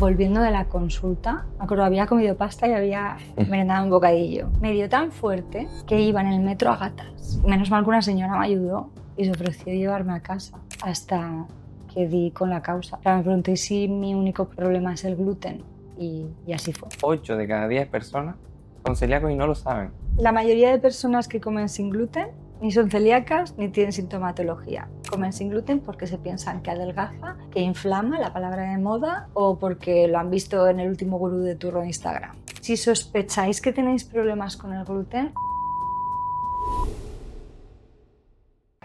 Volviendo de la consulta, me acuerdo, había comido pasta y había merendado un bocadillo. Me dio tan fuerte que iba en el metro a gatas. Menos mal que una señora me ayudó y se ofreció llevarme a casa hasta que di con la causa. Me pregunté si mi único problema es el gluten y así fue. 8 de cada 10 personas son celíacos y no lo saben. La mayoría de personas que comen sin gluten ni son celíacas ni tienen sintomatología. Comen sin gluten porque se piensan que adelgaza, que inflama, la palabra de moda, o porque lo han visto en el último gurú de turro de Instagram. Si sospecháis que tenéis problemas con el gluten...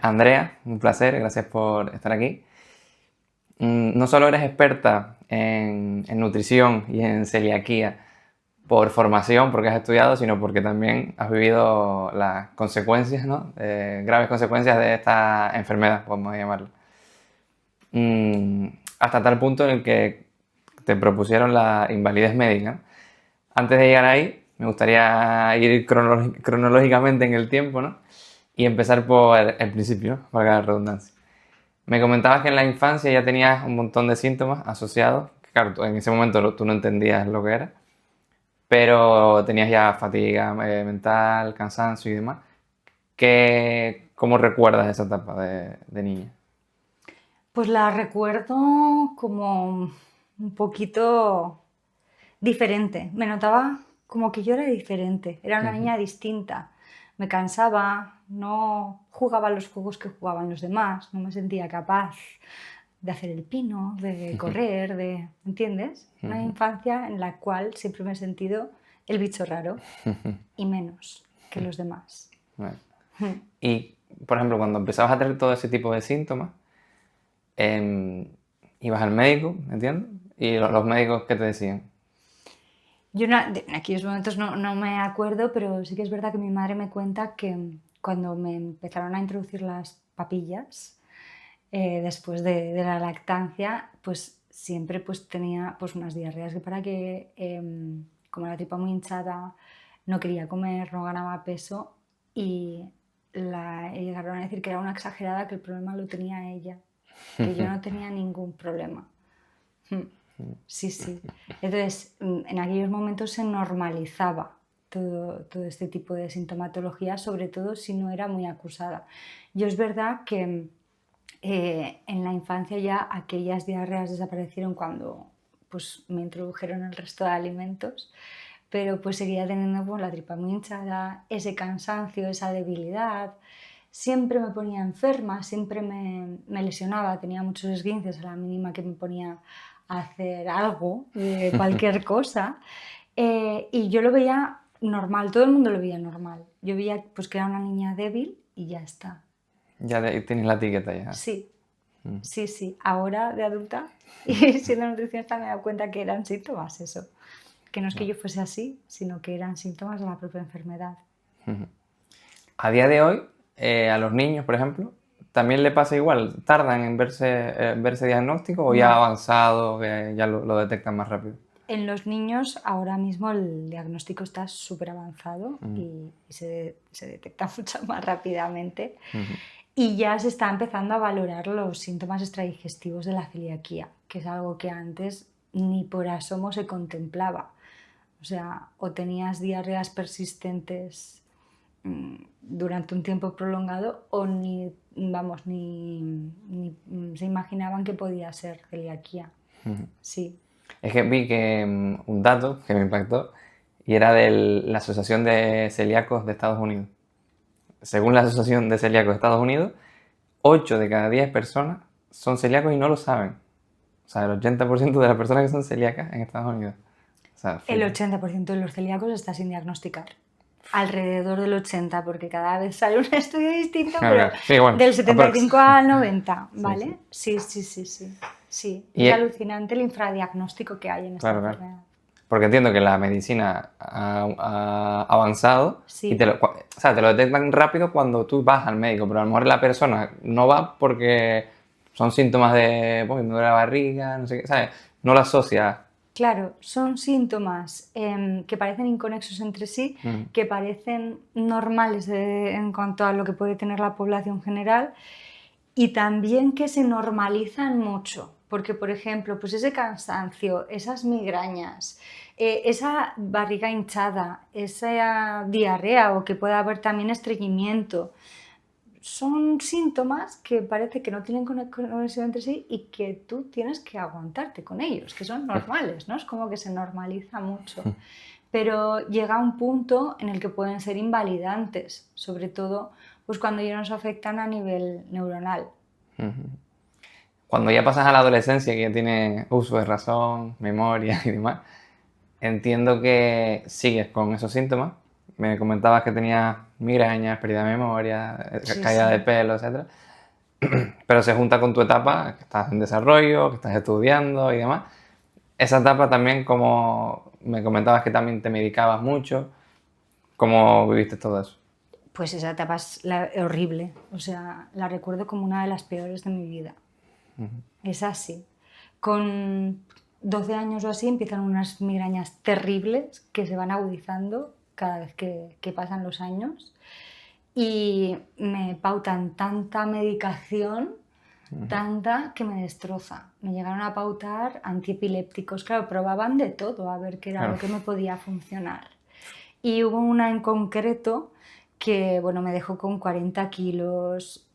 Andrea, un placer, gracias por estar aquí. No solo eres experta en nutrición y en celiaquía por formación, porque has estudiado, sino porque también has vivido las consecuencias, ¿no? Graves consecuencias de esta enfermedad, podemos llamarlo. Hasta tal punto en el que te propusieron la invalidez médica. Antes de llegar ahí, me gustaría ir cronológicamente en el tiempo, ¿no? Y empezar por el principio, ¿no? Valga la redundancia. Me comentabas que en la infancia ya tenías un montón de síntomas asociados. Claro, en ese momento tú no entendías lo que era, pero tenías ya fatiga mental, cansancio y demás. ¿Cómo recuerdas esa etapa de niña? Pues la recuerdo como un poquito diferente. Me notaba como que yo era diferente, era una niña distinta. Me cansaba, no jugaba los juegos que jugaban los demás, no me sentía capaz de hacer el pino, de correr, ¿entiendes? Una infancia en la cual siempre me he sentido el bicho raro y menos que los demás. Vale. Y, por ejemplo, cuando empezabas a tener todo ese tipo de síntomas, ibas al médico, ¿entiendes? Y los médicos, ¿qué te decían? Yo en aquellos momentos no me acuerdo, pero sí que es verdad que mi madre me cuenta que cuando me empezaron a introducir las papillas, después de la lactancia, pues siempre pues, tenía pues, unas diarreas que para que, como la tripa muy hinchada, no quería comer, no ganaba peso y llegaron a decir que era una exagerada, que el problema lo tenía ella, que yo no tenía ningún problema. Sí, sí. Entonces, en aquellos momentos se normalizaba todo este tipo de sintomatología, sobre todo si no era muy acusada. Yo es verdad que en la infancia ya aquellas diarreas desaparecieron cuando pues, me introdujeron el resto de alimentos, pero pues seguía teniendo pues, la tripa muy hinchada, ese cansancio, esa debilidad. Siempre me ponía enferma, siempre me lesionaba, tenía muchos esguinces a la mínima que me ponía a hacer algo, cualquier cosa. Y yo lo veía normal, todo el mundo lo veía normal. Yo veía pues, que era una niña débil y ya está. Ya tienes la etiqueta ya. Sí, sí, sí. Ahora de adulta y siendo nutricionista me he dado cuenta que eran síntomas eso. Que no es que yo fuese así, sino que eran síntomas de la propia enfermedad. A día de hoy, a los niños, por ejemplo, ¿también le pasa igual? ¿Tardan en verse diagnóstico o ya No. avanzado, que ya lo detectan más rápido? En los niños ahora mismo el diagnóstico está súper avanzado y se detecta mucho más rápidamente. Y ya se está empezando a valorar los síntomas extradigestivos de la celiaquía, que es algo que antes ni por asomo se contemplaba. O sea, o tenías diarreas persistentes durante un tiempo prolongado o ni se imaginaban que podía ser celiaquía. Sí. Es que vi que un dato que me impactó y era de la Asociación de Celíacos de Estados Unidos. Según la Asociación de Celíacos de Estados Unidos, 8 de cada 10 personas son celíacos y no lo saben. O sea, el 80% de las personas que son celíacas en Estados Unidos. O sea, El 80% de los celíacos está sin diagnosticar. Alrededor del 80%, porque cada vez sale un estudio distinto, pero sí, bueno, del 75 al 90, Sí, ¿vale? Sí. Y Es alucinante el infradiagnóstico que hay en esta enfermedad. Porque entiendo que la medicina ha avanzado Sí. y te lo detectan rápido cuando tú vas al médico, pero a lo mejor la persona no va porque son síntomas de, me duele la barriga, no sé qué, ¿sabes? No lo asocia. Claro, son síntomas que parecen inconexos entre sí, que parecen normales en cuanto a lo que puede tener la población general y también que se normalizan mucho. porque, por ejemplo, pues ese cansancio, esas migrañas, esa barriga hinchada, esa diarrea o que pueda haber también estreñimiento, son síntomas que parece que no tienen conexión entre sí y que tú tienes que aguantarte con ellos, que son normales, ¿no? Es como que se normaliza mucho. Pero llega un punto en el que pueden ser invalidantes, sobre todo pues cuando ya nos afectan a nivel neuronal. Cuando ya pasas a la adolescencia, que ya tienes uso de razón, memoria y demás, entiendo que sigues con esos síntomas. Me comentabas que tenías migrañas, pérdida de memoria, Sí, caída de sí. pelo, etc. Pero se junta con tu etapa, que estás en desarrollo, que estás estudiando y demás. Esa etapa también, como me comentabas que también te medicabas mucho, ¿cómo viviste todo eso? Pues esa etapa es horrible, o sea, la recuerdo como una de las peores de mi vida. Es así. Con 12 años o así empiezan unas migrañas terribles que se van agudizando cada vez que pasan los años y me pautan tanta medicación, tanta que me destroza. Me llegaron a pautar antiepilépticos, claro, probaban de todo a ver qué era Claro. lo que me podía funcionar. Y hubo una en concreto que, bueno, me dejó con 40 kilos,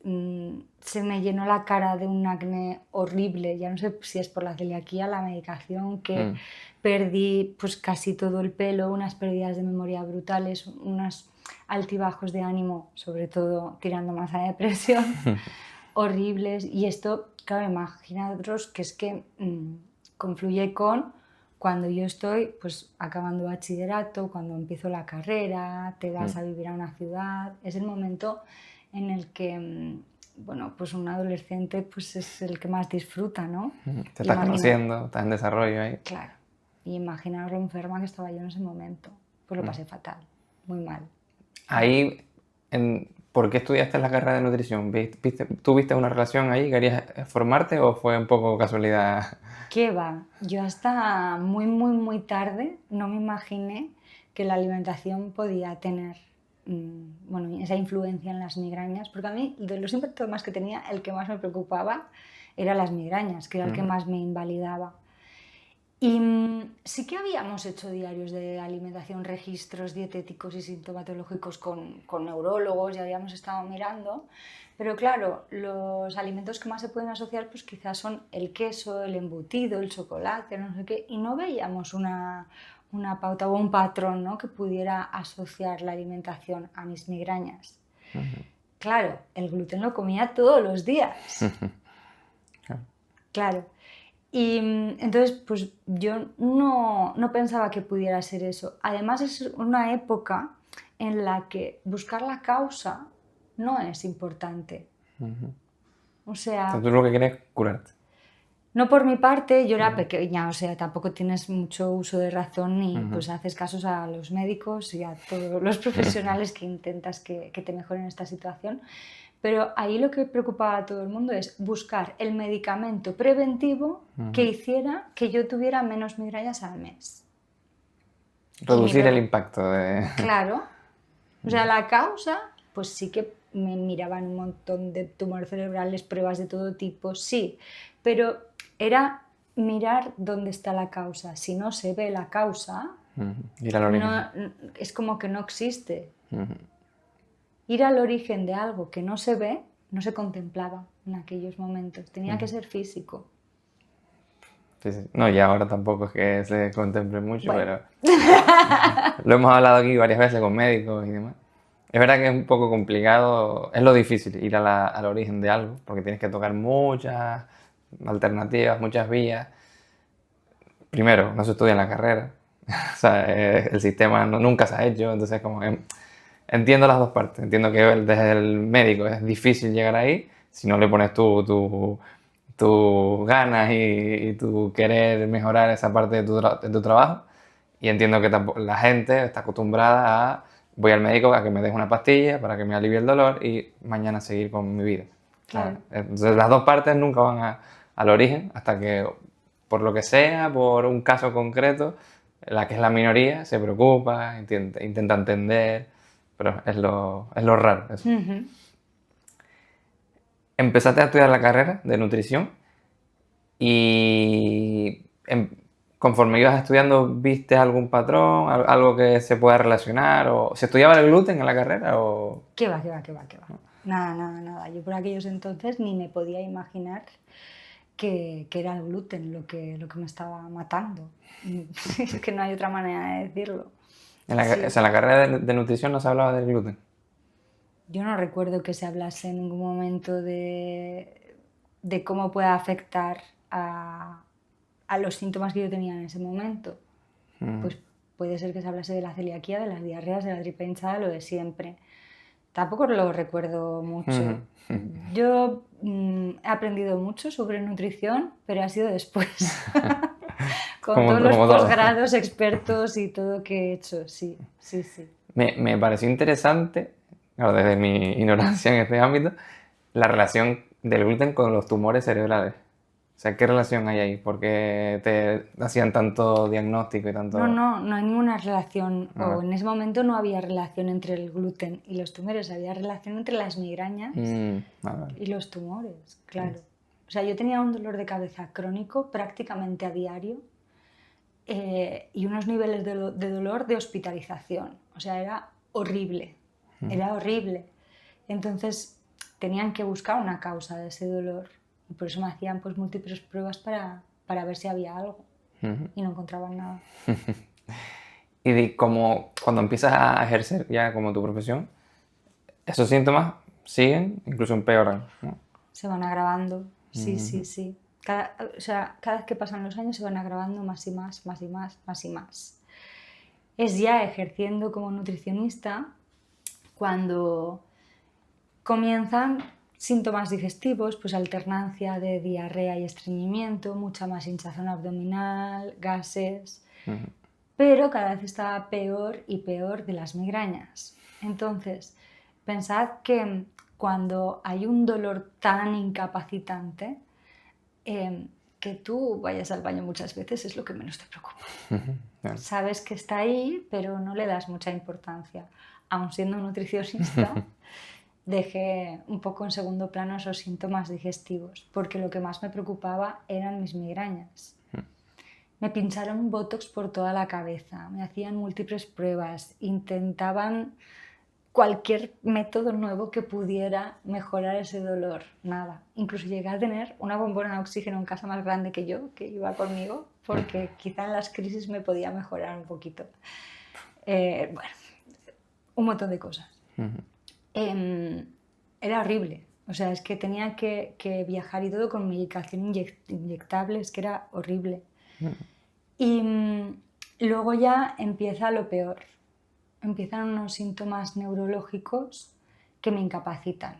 se me llenó la cara de un acné horrible, ya no sé si es por la celiaquía, la medicación, que perdí pues casi todo el pelo, unas pérdidas de memoria brutales, unos altibajos de ánimo, sobre todo tirando más a depresión, horribles. Y esto, claro, imaginaros que es que confluye con cuando yo estoy pues acabando bachillerato, cuando empiezo la carrera, te vas a vivir a una ciudad, es el momento en el que, bueno, pues un adolescente pues es el que más disfruta, ¿no? Te estás conociendo, estás en desarrollo ahí. Claro, y imaginaos lo enferma que estaba yo en ese momento, pues lo pasé fatal, muy mal. Ahí, ¿por qué estudiaste la carrera de nutrición? ¿Tuviste una relación ahí? ¿Querías formarte o fue un poco casualidad? ¿Qué va? Yo hasta muy, muy, muy tarde no me imaginé que la alimentación podía tener bueno, esa influencia en las migrañas, porque a mí de los síntomas que tenía, el que más me preocupaba era las migrañas, que era el que más me invalidaba. Y sí que habíamos hecho diarios de alimentación, registros dietéticos y sintomatológicos con neurólogos y habíamos estado mirando, pero claro, los alimentos que más se pueden asociar pues quizás son el queso, el embutido, el chocolate, no sé qué, y no veíamos una pauta o un patrón, ¿no?, que pudiera asociar la alimentación a mis migrañas. Claro, el gluten lo comía todos los días. Claro. Y entonces, pues yo no pensaba que pudiera ser eso. Además, es una época en la que buscar la causa no es importante. O sea, Tú lo que quieres es curarte. no por mi parte, yo era pequeña, o sea, tampoco tienes mucho uso de razón ni pues haces casos a los médicos y a todos los profesionales que intentas que te mejoren esta situación. Pero ahí lo que preocupaba a todo el mundo es buscar el medicamento preventivo que hiciera que yo tuviera menos migrañas al mes. Reducir el impacto de... Claro. O sea, la causa, pues sí que me miraban un montón de tumores cerebrales, pruebas de todo tipo, sí, pero era mirar dónde está la causa. Si no se ve la causa, Ir al origen. es como que no existe. Ir al origen de algo que no se ve, no se contemplaba en aquellos momentos. Tenía que ser físico. Sí, sí. No, y ahora tampoco es que se contemple mucho, Bueno. pero lo hemos hablado aquí varias veces con médicos y demás. Es verdad que es un poco complicado, es lo difícil ir al origen de algo, porque tienes que tocar muchas alternativas, muchas vías. Primero, no se estudia en la carrera, o sea, el sistema nunca se ha hecho, entonces como entiendo las dos partes, entiendo que desde el médico es difícil llegar ahí, si no le pones tus ganas y tu querer mejorar esa parte de tu trabajo, y entiendo que la gente está acostumbrada a voy al médico a que me deje una pastilla para que me alivie el dolor y mañana seguir con mi vida. Claro. Entonces las dos partes nunca van al origen hasta que, por lo que sea, por un caso concreto, la que es la minoría se preocupa, intenta entender, pero es lo raro. Eso. Empezaste a estudiar la carrera de nutrición Y conforme ibas estudiando, ¿viste algún patrón, algo que se pueda relacionar? ¿O se estudiaba el gluten en la carrera? O... ¿Qué va, qué va, qué va, qué va? Nada, nada, nada. Yo por aquellos entonces ni me podía imaginar que era el gluten lo que me estaba matando. Es que no hay otra manera de decirlo. O sea, en la carrera de nutrición no se hablaba del gluten. Yo no recuerdo que se hablase en ningún momento de cómo puede afectar a los síntomas que yo tenía en ese momento. Pues puede ser que se hablase de la celiaquía, de las diarreas, de la tripa hinchada, lo de siempre. Tampoco lo recuerdo mucho. Yo he aprendido mucho sobre nutrición, pero ha sido después. Con todos los Como todo. posgrados, expertos y todo que he hecho, sí, sí, sí. Me pareció interesante, claro, desde mi ignorancia en este ámbito, la relación del gluten con los tumores cerebrales. O sea, ¿qué relación hay ahí? ¿Por qué te hacían tanto diagnóstico y tanto...? No hay ninguna relación, Ah, o en ese momento no había relación entre el gluten y los tumores, había relación entre las migrañas vale. y los tumores, claro. O sea, yo tenía un dolor de cabeza crónico prácticamente a diario y unos niveles de dolor de hospitalización. O sea, era horrible, era horrible. Entonces tenían que buscar una causa de ese dolor y por eso me hacían pues múltiples pruebas para ver si había algo y no encontraban nada. Y como cuando empiezas a ejercer ya como tu profesión, esos síntomas siguen, incluso empeoran, ¿no? Se van agravando, sí, sí, sí. O sea, cada vez que pasan los años se van agravando más y más, más y más, más y más. Es ya ejerciendo como nutricionista cuando comienzan síntomas digestivos, pues alternancia de diarrea y estreñimiento, mucha más hinchazón abdominal, gases, pero cada vez está peor y peor de las migrañas. Entonces, pensad que cuando hay un dolor tan incapacitante, que tú vayas al baño muchas veces es lo que menos te preocupa. Claro. Sabes que está ahí, pero no le das mucha importancia. Aun siendo nutricionista, dejé un poco en segundo plano esos síntomas digestivos, porque lo que más me preocupaba eran mis migrañas. Me pincharon botox por toda la cabeza, me hacían múltiples pruebas, intentaban cualquier método nuevo que pudiera mejorar ese dolor, nada. Incluso llegué a tener una bombona de oxígeno en casa más grande que yo, que iba conmigo, porque quizá en las crisis me podía mejorar un poquito. Bueno, un montón de cosas. Era horrible. O sea, es que tenía que viajar y todo con medicación inyectable, es que era horrible. Y luego ya empieza lo peor. Empiezan unos síntomas neurológicos que me incapacitan.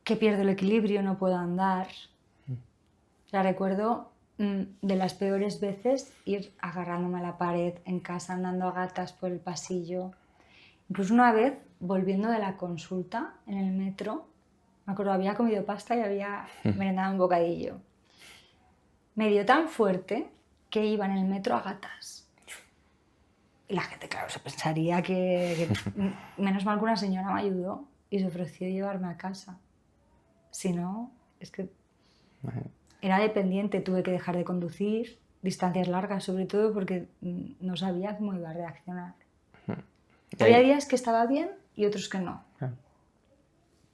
Que pierdo el equilibrio, no puedo andar. La recuerdo de las peores veces ir agarrándome a la pared en casa, andando a gatas por el pasillo. Incluso una vez, volviendo de la consulta en el metro, me acuerdo, había comido pasta y había merendado un bocadillo. Me dio tan fuerte que iba en el metro a gatas. Y la gente, claro, se pensaría que menos mal que una señora me ayudó y se ofreció llevarme a casa. Si no, es que era dependiente, tuve que dejar de conducir, distancias largas sobre todo, porque no sabía cómo iba a reaccionar. Había días que estaba bien y otros que no.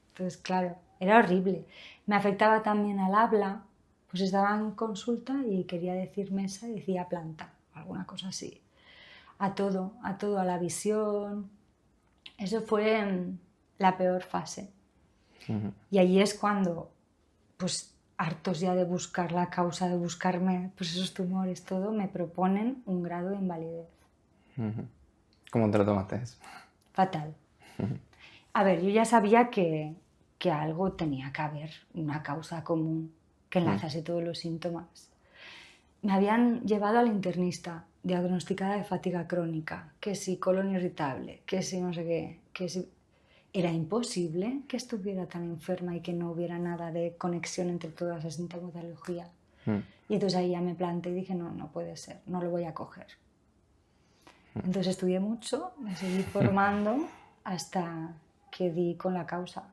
Entonces, claro, era horrible. Me afectaba también al habla, pues estaba en consulta y quería decir mesa y decía planta, alguna cosa así. A todo, a la visión. Eso fue la peor fase. Y ahí es cuando, pues hartos ya de buscar la causa, de buscarme pues esos tumores, todo, me proponen un grado de invalidez. ¿Cómo te lo tomaste eso? Fatal. A ver, yo ya sabía que algo tenía que haber, una causa común que enlazase todos los síntomas. Me habían llevado al internista, diagnosticada de fatiga crónica, que si colon irritable, que si no sé qué, que si... Era imposible que estuviera tan enferma y que no hubiera nada de conexión entre toda esa sintomatología. Y entonces ahí ya me planteé y dije, no, no puede ser, no lo voy a coger. Entonces estudié mucho, me seguí formando hasta que di con la causa.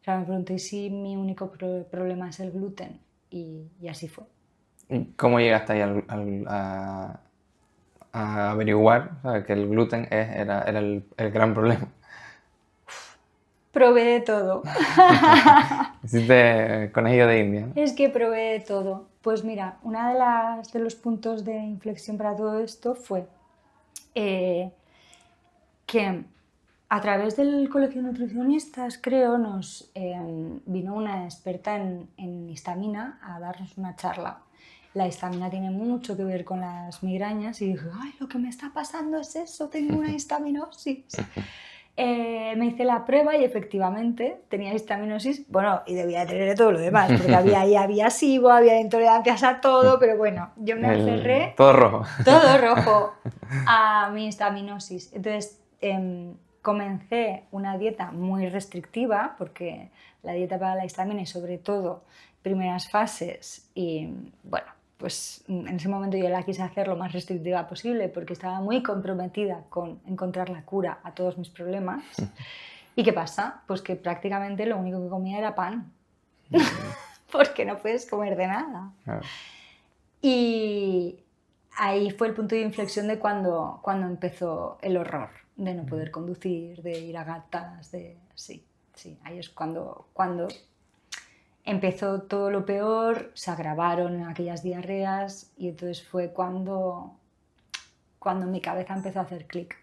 sea, me pregunté, ¿y si mi único problema es el gluten? Y así fue. ¿Y cómo llegaste ahí a averiguar, ¿sabes?, que el gluten era el gran problema? Probé de todo. Hiciste conejillo de India, ¿no? Es que probé de todo. Pues mira, uno de los puntos de inflexión para todo esto fue que a través del colegio de nutricionistas, creo, nos vino una experta en histamina a darnos una charla. La histamina tiene mucho que ver con las migrañas y dije, ay, lo que me está pasando es eso, tengo una histaminosis. Me hice la prueba y efectivamente tenía histaminosis, bueno, y debía tener todo lo demás, porque había SIBO, había intolerancias a todo, pero bueno, yo me aferré Todo rojo. todo rojo a mi histaminosis. Entonces comencé una dieta muy restrictiva, porque la dieta para la histamina y sobre todo primeras fases y bueno, pues en ese momento yo la quise hacer lo más restrictiva posible porque estaba muy comprometida con encontrar la cura a todos mis problemas. ¿Y qué pasa? Pues que prácticamente lo único que comía era pan, porque no puedes comer de nada. Claro. Y ahí fue el punto de inflexión de cuando empezó el horror de no poder conducir, de ir a gatas, de... Sí, ahí es cuando empezó todo lo peor, se agravaron aquellas diarreas y entonces fue cuando mi cabeza empezó a hacer clic.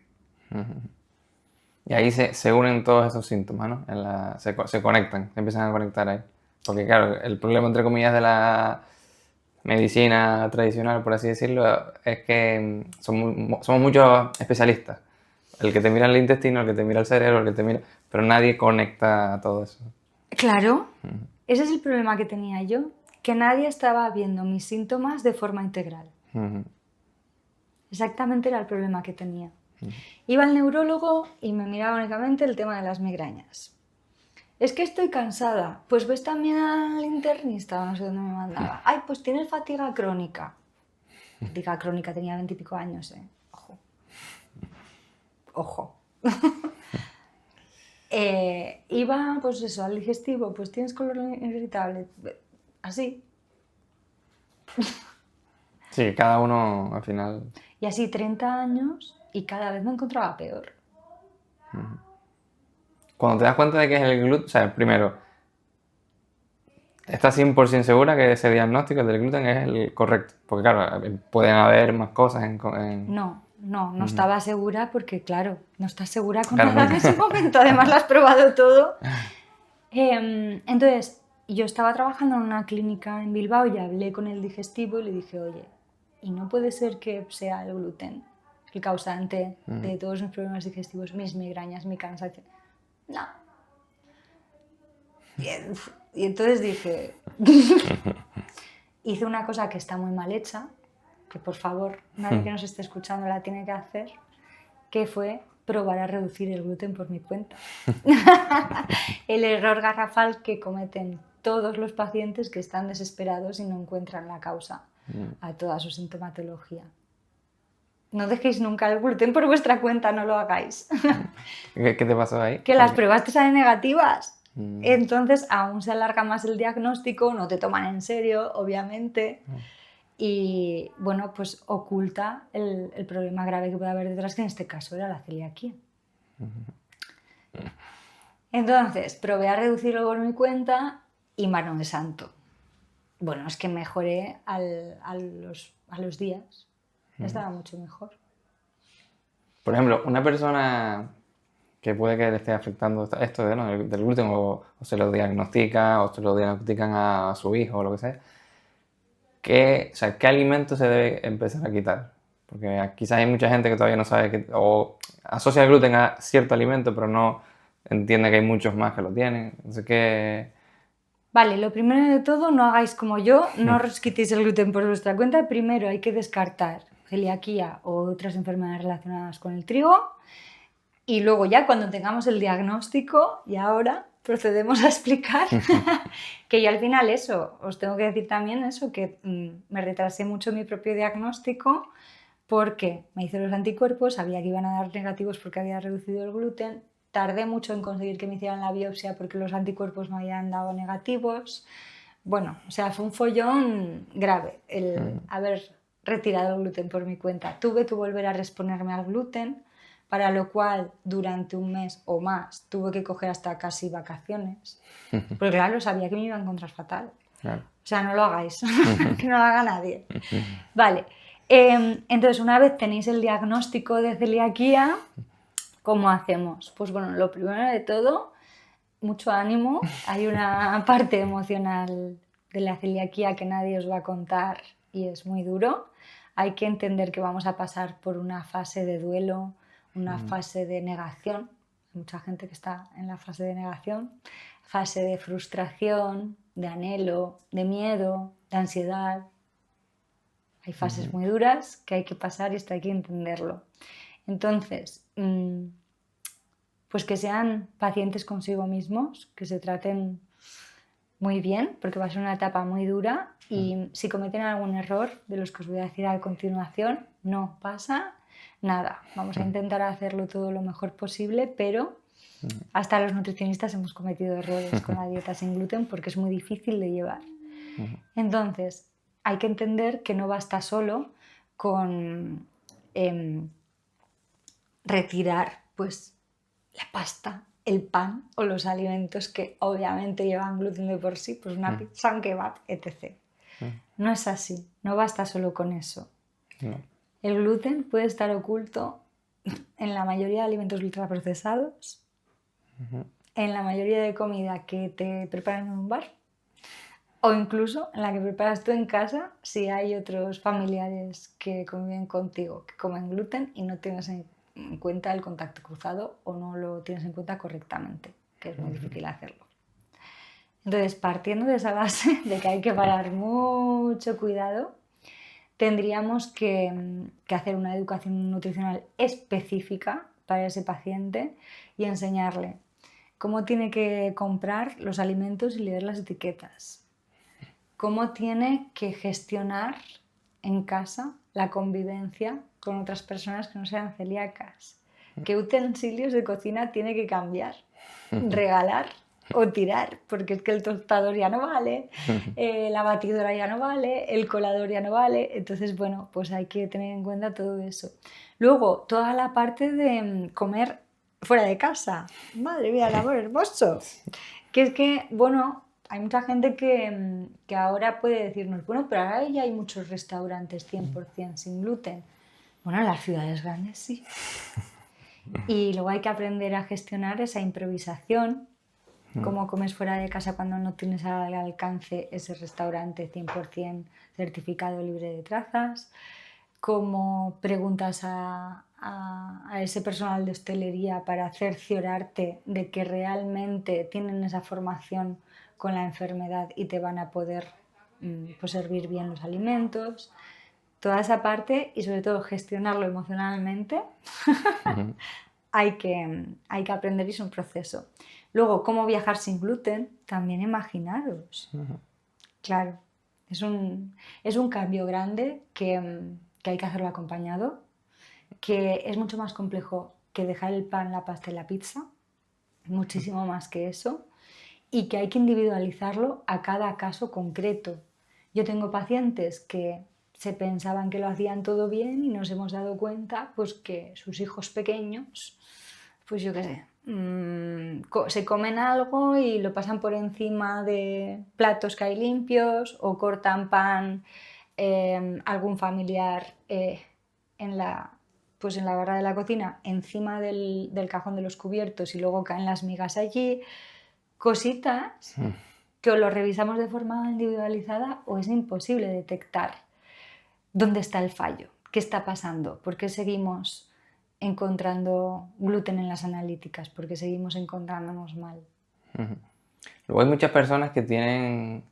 Y ahí se unen todos esos síntomas, ¿no? Se conectan, se empiezan a conectar ahí. Porque claro, el problema, entre comillas, de la medicina tradicional, por así decirlo, es que somos muchos especialistas. El que te mira el intestino, el que te mira el cerebro, el que te mira... Pero nadie conecta todo eso. Claro, ese es el problema que tenía yo, que nadie estaba viendo mis síntomas de forma integral. Exactamente era el problema que tenía. Iba al neurólogo y me miraba únicamente el tema de las migrañas. Es que estoy cansada. Pues ves también al internista, no sé dónde me mandaba. Ay, pues tienes fatiga crónica. Fatiga crónica, tenía 20 y pico años, ¿eh? Ojo. Ojo. Iba, pues eso, al digestivo, pues tienes colon irritable. Así. Sí, cada uno al final... Y así 30 años y cada vez me encontraba peor. Cuando te das cuenta de que es el gluten, o sea, primero, ¿estás 100% segura que ese diagnóstico, el del gluten, es el correcto? Porque claro, pueden haber más cosas en... No estaba segura porque, claro, no estás segura con Claro, nada nunca. en ese momento. Además, lo has probado todo. Entonces, yo estaba trabajando en una clínica en Bilbao y hablé con el digestivo y le dije, oye, ¿y no puede ser que sea el gluten el causante de todos mis problemas digestivos, mis migrañas, mi cansancio? No. Y entonces dije, hice una cosa que está muy mal hecha, que por favor nadie que nos esté escuchando la tiene que hacer, que fue probar a reducir el gluten por mi cuenta. El error garrafal que cometen todos los pacientes que están desesperados y no encuentran la causa a toda su sintomatología. No dejéis nunca el gluten por vuestra cuenta, no lo hagáis. ¿Qué te pasó ahí? Que las pruebas te salen negativas. Entonces aún se alarga más el diagnóstico, no te toman en serio, obviamente. Y bueno, pues oculta el problema grave que puede haber detrás, que en este caso era la celiaquía. Entonces, probé a reducirlo por mi cuenta y mano de santo. Bueno, es que mejoré a los días. Estaba mucho mejor. Por ejemplo, una persona que puede que le esté afectando esto ¿no?, del gluten, o se lo diagnostica, o se lo diagnostican a su hijo, o lo que sea, ¿qué alimento se debe empezar a quitar? Porque quizás hay mucha gente que todavía no sabe o asocia el gluten a cierto alimento, pero no entiende que hay muchos más que lo tienen. Entonces, Vale, lo primero de todo, no hagáis como yo, no os quitéis el gluten por vuestra cuenta. Primero hay que descartar celiaquía o otras enfermedades relacionadas con el trigo. Y luego ya cuando tengamos el diagnóstico, y ahora procedemos a explicar que yo al final eso, os tengo que decir también eso, que me retrasé mucho en mi propio diagnóstico porque me hice los anticuerpos, sabía que iban a dar negativos porque había reducido el gluten, tardé mucho en conseguir que me hicieran la biopsia porque los anticuerpos me habían dado negativos. Bueno, o sea, fue un follón grave el haber retirado el gluten por mi cuenta. Tuve que volver a reexponerme al gluten, para lo cual durante un mes o más tuve que coger hasta casi vacaciones. Porque claro, sabía que me iba a encontrar fatal. Claro. O sea, no lo hagáis, que no lo haga nadie. Vale, entonces una vez tenéis el diagnóstico de celiaquía, ¿cómo hacemos? Pues bueno, lo primero de todo, mucho ánimo. Hay una parte emocional de la celiaquía que nadie os va a contar y es muy duro. Hay que entender que vamos a pasar por una fase de duelo, una fase de negación. Hay mucha gente que está en la fase de negación, fase de frustración, de anhelo, de miedo, de ansiedad. Hay fases muy duras que hay que pasar y esto hay que entenderlo. Entonces, pues que sean pacientes consigo mismos, que se traten muy bien, porque va a ser una etapa muy dura y si cometen algún error de los que os voy a decir a continuación, no pasa nada. Vamos a intentar hacerlo todo lo mejor posible, pero hasta los nutricionistas hemos cometido errores con la dieta sin gluten porque es muy difícil de llevar. Entonces, hay que entender que no basta solo con retirar pues la pasta, el pan o los alimentos que obviamente llevan gluten de por sí, pues una pizza, un kebab, etc. No es así, no basta solo con eso. No. El gluten puede estar oculto en la mayoría de alimentos ultraprocesados, en la mayoría de comida que te preparan en un bar o incluso en la que preparas tú en casa si hay otros familiares que conviven contigo que comen gluten y no tienes en cuenta el contacto cruzado o no lo tienes en cuenta correctamente, que es muy difícil hacerlo. Entonces, partiendo de esa base de que hay que parar mucho cuidado, tendríamos que hacer una educación nutricional específica para ese paciente y enseñarle cómo tiene que comprar los alimentos y leer las etiquetas, cómo tiene que gestionar en casa la convivencia con otras personas que no sean celíacas, qué utensilios de cocina tiene que cambiar, regalar o tirar, porque es que el tostador ya no vale, la batidora ya no vale, el colador ya no vale, entonces bueno, pues hay que tener en cuenta todo eso. Luego, toda la parte de comer fuera de casa, madre mía, el amor hermoso, que es que, bueno, hay mucha gente que ahora puede decirnos, bueno, pero ahora ya hay muchos restaurantes 100% sin gluten. Bueno, en las ciudades grandes sí. Y luego hay que aprender a gestionar esa improvisación, cómo comes fuera de casa cuando no tienes al alcance ese restaurante 100% certificado libre de trazas, cómo preguntas a ese personal de hostelería para cerciorarte de que realmente tienen esa formación con la enfermedad y te van a poder pues servir bien los alimentos. Toda esa parte y sobre todo gestionarlo emocionalmente hay que aprender y es un proceso. Luego, cómo viajar sin gluten, también imaginaros. Claro, es un cambio grande que hay que hacerlo acompañado, que es mucho más complejo que dejar el pan, la pasta y la pizza, muchísimo más que eso, y que hay que individualizarlo a cada caso concreto. Yo tengo pacientes que se pensaban que lo hacían todo bien y nos hemos dado cuenta pues que sus hijos pequeños, pues yo qué sé, se comen algo y lo pasan por encima de platos que hay limpios o cortan pan algún familiar en la barra de la cocina encima del cajón de los cubiertos y luego caen las migas allí. Cositas que o lo revisamos de forma individualizada o es imposible detectar dónde está el fallo, qué está pasando, por qué seguimos encontrando gluten en las analíticas, por qué seguimos encontrándonos mal. Luego hay muchas personas que tienen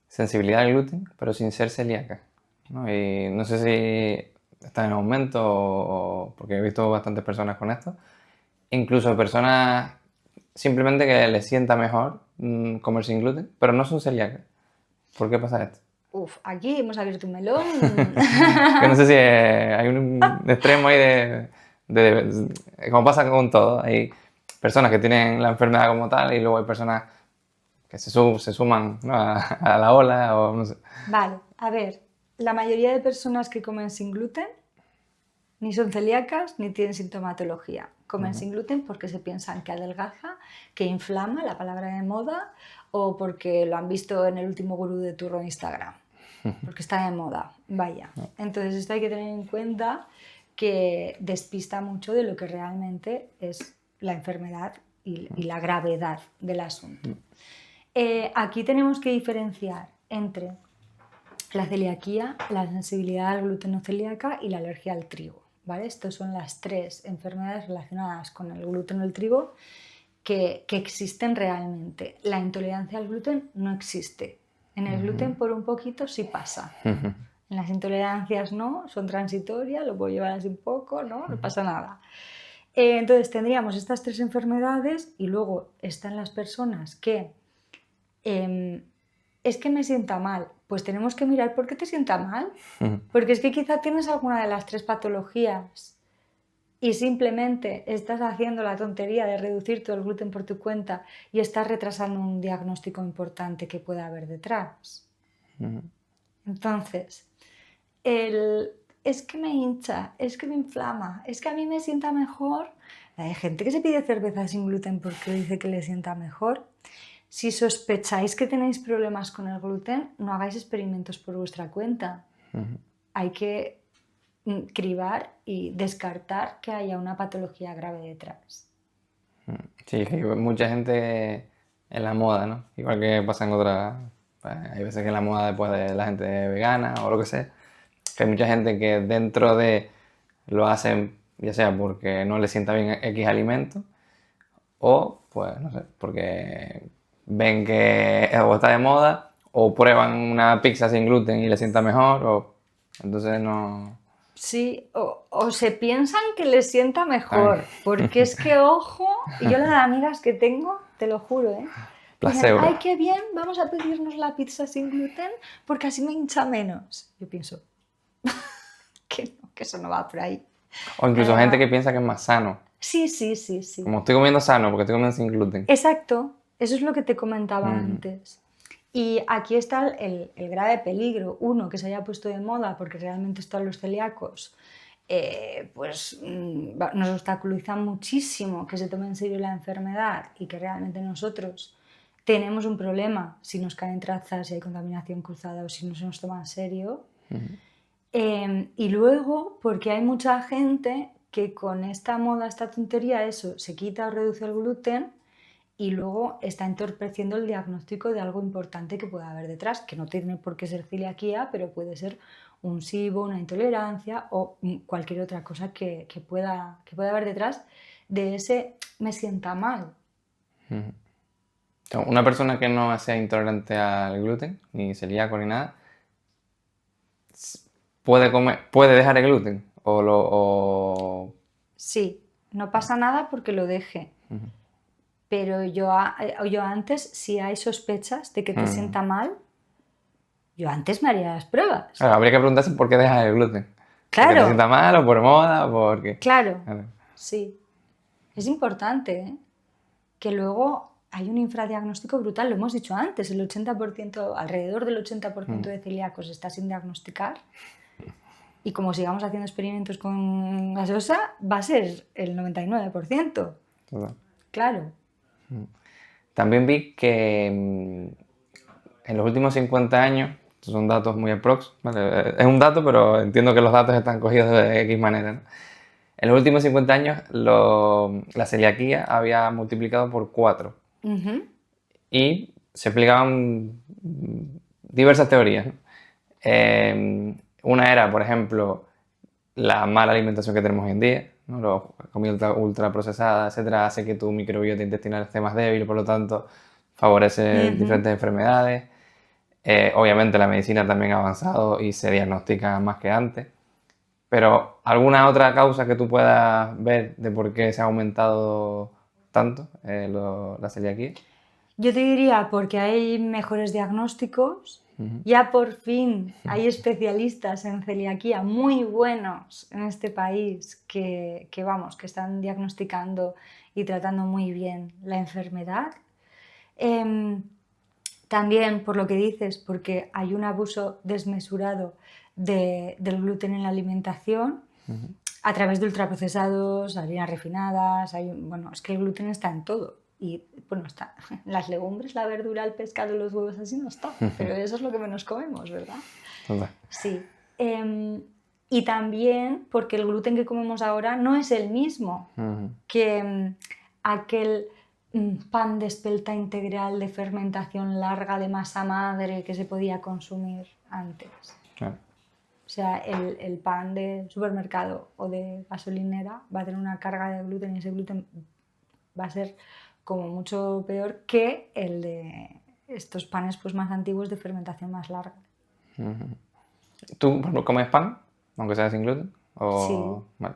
sensibilidad al gluten, pero sin ser celíacas, ¿no? Y no sé si está en aumento porque he visto bastantes personas con esto. Incluso personas simplemente que les sienta mejor comer sin gluten, pero no son celíacas. ¿Por qué pasa esto? Aquí hemos abierto un melón. Que no sé si hay un extremo ahí como pasa con todo. personas que tienen la enfermedad como tal y luego hay personas que se suman, ¿no? a la ola o no sé. Vale, a ver, la mayoría de personas que comen sin gluten ni son celíacas ni tienen sintomatología. Comen sin gluten porque se piensan que adelgaza, que inflama, la palabra de moda, o porque lo han visto en el último gurú de turro de Instagram, porque está de moda, vaya. Entonces esto hay que tener en cuenta, que despista mucho de lo que realmente es la enfermedad y la gravedad del asunto. Aquí tenemos que diferenciar entre la celiaquía, la sensibilidad al gluten no celíaca y la alergia al trigo. ¿Vale? Estas son las tres enfermedades relacionadas con el gluten o el trigo que existen realmente. La intolerancia al gluten no existe. En el gluten por un poquito sí pasa. En las intolerancias no, son transitorias, lo puedo llevar así un poco, no pasa nada. Entonces tendríamos estas tres enfermedades y luego están las personas que es que me sienta mal. Pues tenemos que mirar por qué te sienta mal. Porque es que quizá tienes alguna de las tres patologías y simplemente estás haciendo la tontería de reducir todo el gluten por tu cuenta y estás retrasando un diagnóstico importante que pueda haber detrás. Entonces, es que me hincha, es que me inflama, es que a mí me sienta mejor. Hay gente que se pide cerveza sin gluten porque dice que le sienta mejor. Si sospecháis que tenéis problemas con el gluten, no hagáis experimentos por vuestra cuenta. Hay que cribar y descartar que haya una patología grave detrás. Sí, que hay mucha gente en la moda, ¿no? Igual que pasa en otras... Pues, hay veces que en la moda después de la gente vegana o lo que sea, que hay mucha gente que dentro de lo hacen ya sea porque no le sienta bien X alimento o, pues, no sé, porque ven que o está de moda o prueban una pizza sin gluten y le sienta mejor o... Entonces no... Sí, o se piensan que les sienta mejor, porque es que, ojo, yo las amigas que tengo, te lo juro, dicen, Placebo. ay, qué bien, vamos a pedirnos la pizza sin gluten porque así me hincha menos. Yo pienso que no, que eso no va por ahí. O incluso gente que piensa que es más sano. Sí. Como estoy comiendo sano porque estoy comiendo sin gluten. Exacto, eso es lo que te comentaba antes. Y aquí está el grave peligro. Uno, que se haya puesto de moda porque realmente están los celíacos, pues nos obstaculizan muchísimo que se tome en serio la enfermedad y que realmente nosotros tenemos un problema si nos caen trazas, si hay contaminación cruzada o si no se nos toma en serio. Y luego, porque hay mucha gente que con esta moda, esta tontería, eso, se quita o reduce el gluten y luego está entorpeciendo el diagnóstico de algo importante que pueda haber detrás, que no tiene por qué ser celiaquía, pero puede ser un SIBO, una intolerancia o cualquier otra cosa que pueda haber detrás de ese me sienta mal. Una persona que no sea intolerante al gluten, ni celíaco ni nada, puede dejar el gluten Sí, no pasa nada porque lo deje. Pero yo antes, si hay sospechas de que te sienta mal, yo antes me haría las pruebas. Claro, habría que preguntarse por qué dejas el gluten. Claro. ¿Porque te sienta mal o por moda o por qué? Claro, sí. Es importante, que luego hay un infradiagnóstico brutal, lo hemos dicho antes, el 80%, alrededor del 80% de celíacos está sin diagnosticar. Y como sigamos haciendo experimentos con gaseosa, va a ser el 99%. Claro. También vi que en los últimos 50 años, estos son datos muy aprox, ¿vale? Es un dato, pero entiendo que los datos están cogidos de X manera, ¿no? En los últimos 50 años la celiaquía había multiplicado por 4. Y se explicaban diversas teorías, ¿no? Una era, por ejemplo, la mala alimentación que tenemos hoy en día, ¿no? La comida ultra procesada, etcétera, hace que tu microbiota intestinal esté más débil, por lo tanto favorece diferentes enfermedades. Obviamente la medicina también ha avanzado y se diagnostica más que antes. Pero ¿alguna otra causa que tú puedas ver de por qué se ha aumentado tanto la celiaquía? Yo te diría porque hay mejores diagnósticos Ya por fin hay especialistas en celiaquía muy buenos en este país vamos, que están diagnosticando y tratando muy bien la enfermedad. También por lo que dices, porque hay un abuso desmesurado del gluten en la alimentación a través de ultraprocesados, harinas refinadas. Bueno, es que el gluten está en todo. Y bueno, está en las legumbres, la verdura, el pescado, los huevos, así no está. Pero eso es lo que menos comemos, ¿verdad? Total. Sí. Y también porque el gluten que comemos ahora no es el mismo que aquel pan de espelta integral de fermentación larga de masa madre que se podía consumir antes. Claro. O sea, el pan de supermercado o de gasolinera va a tener una carga de gluten y ese gluten va a ser como mucho peor que el de estos panes pues, más antiguos de fermentación más larga. ¿Tú, por ejemplo, comes pan, aunque sea sin gluten? Sí.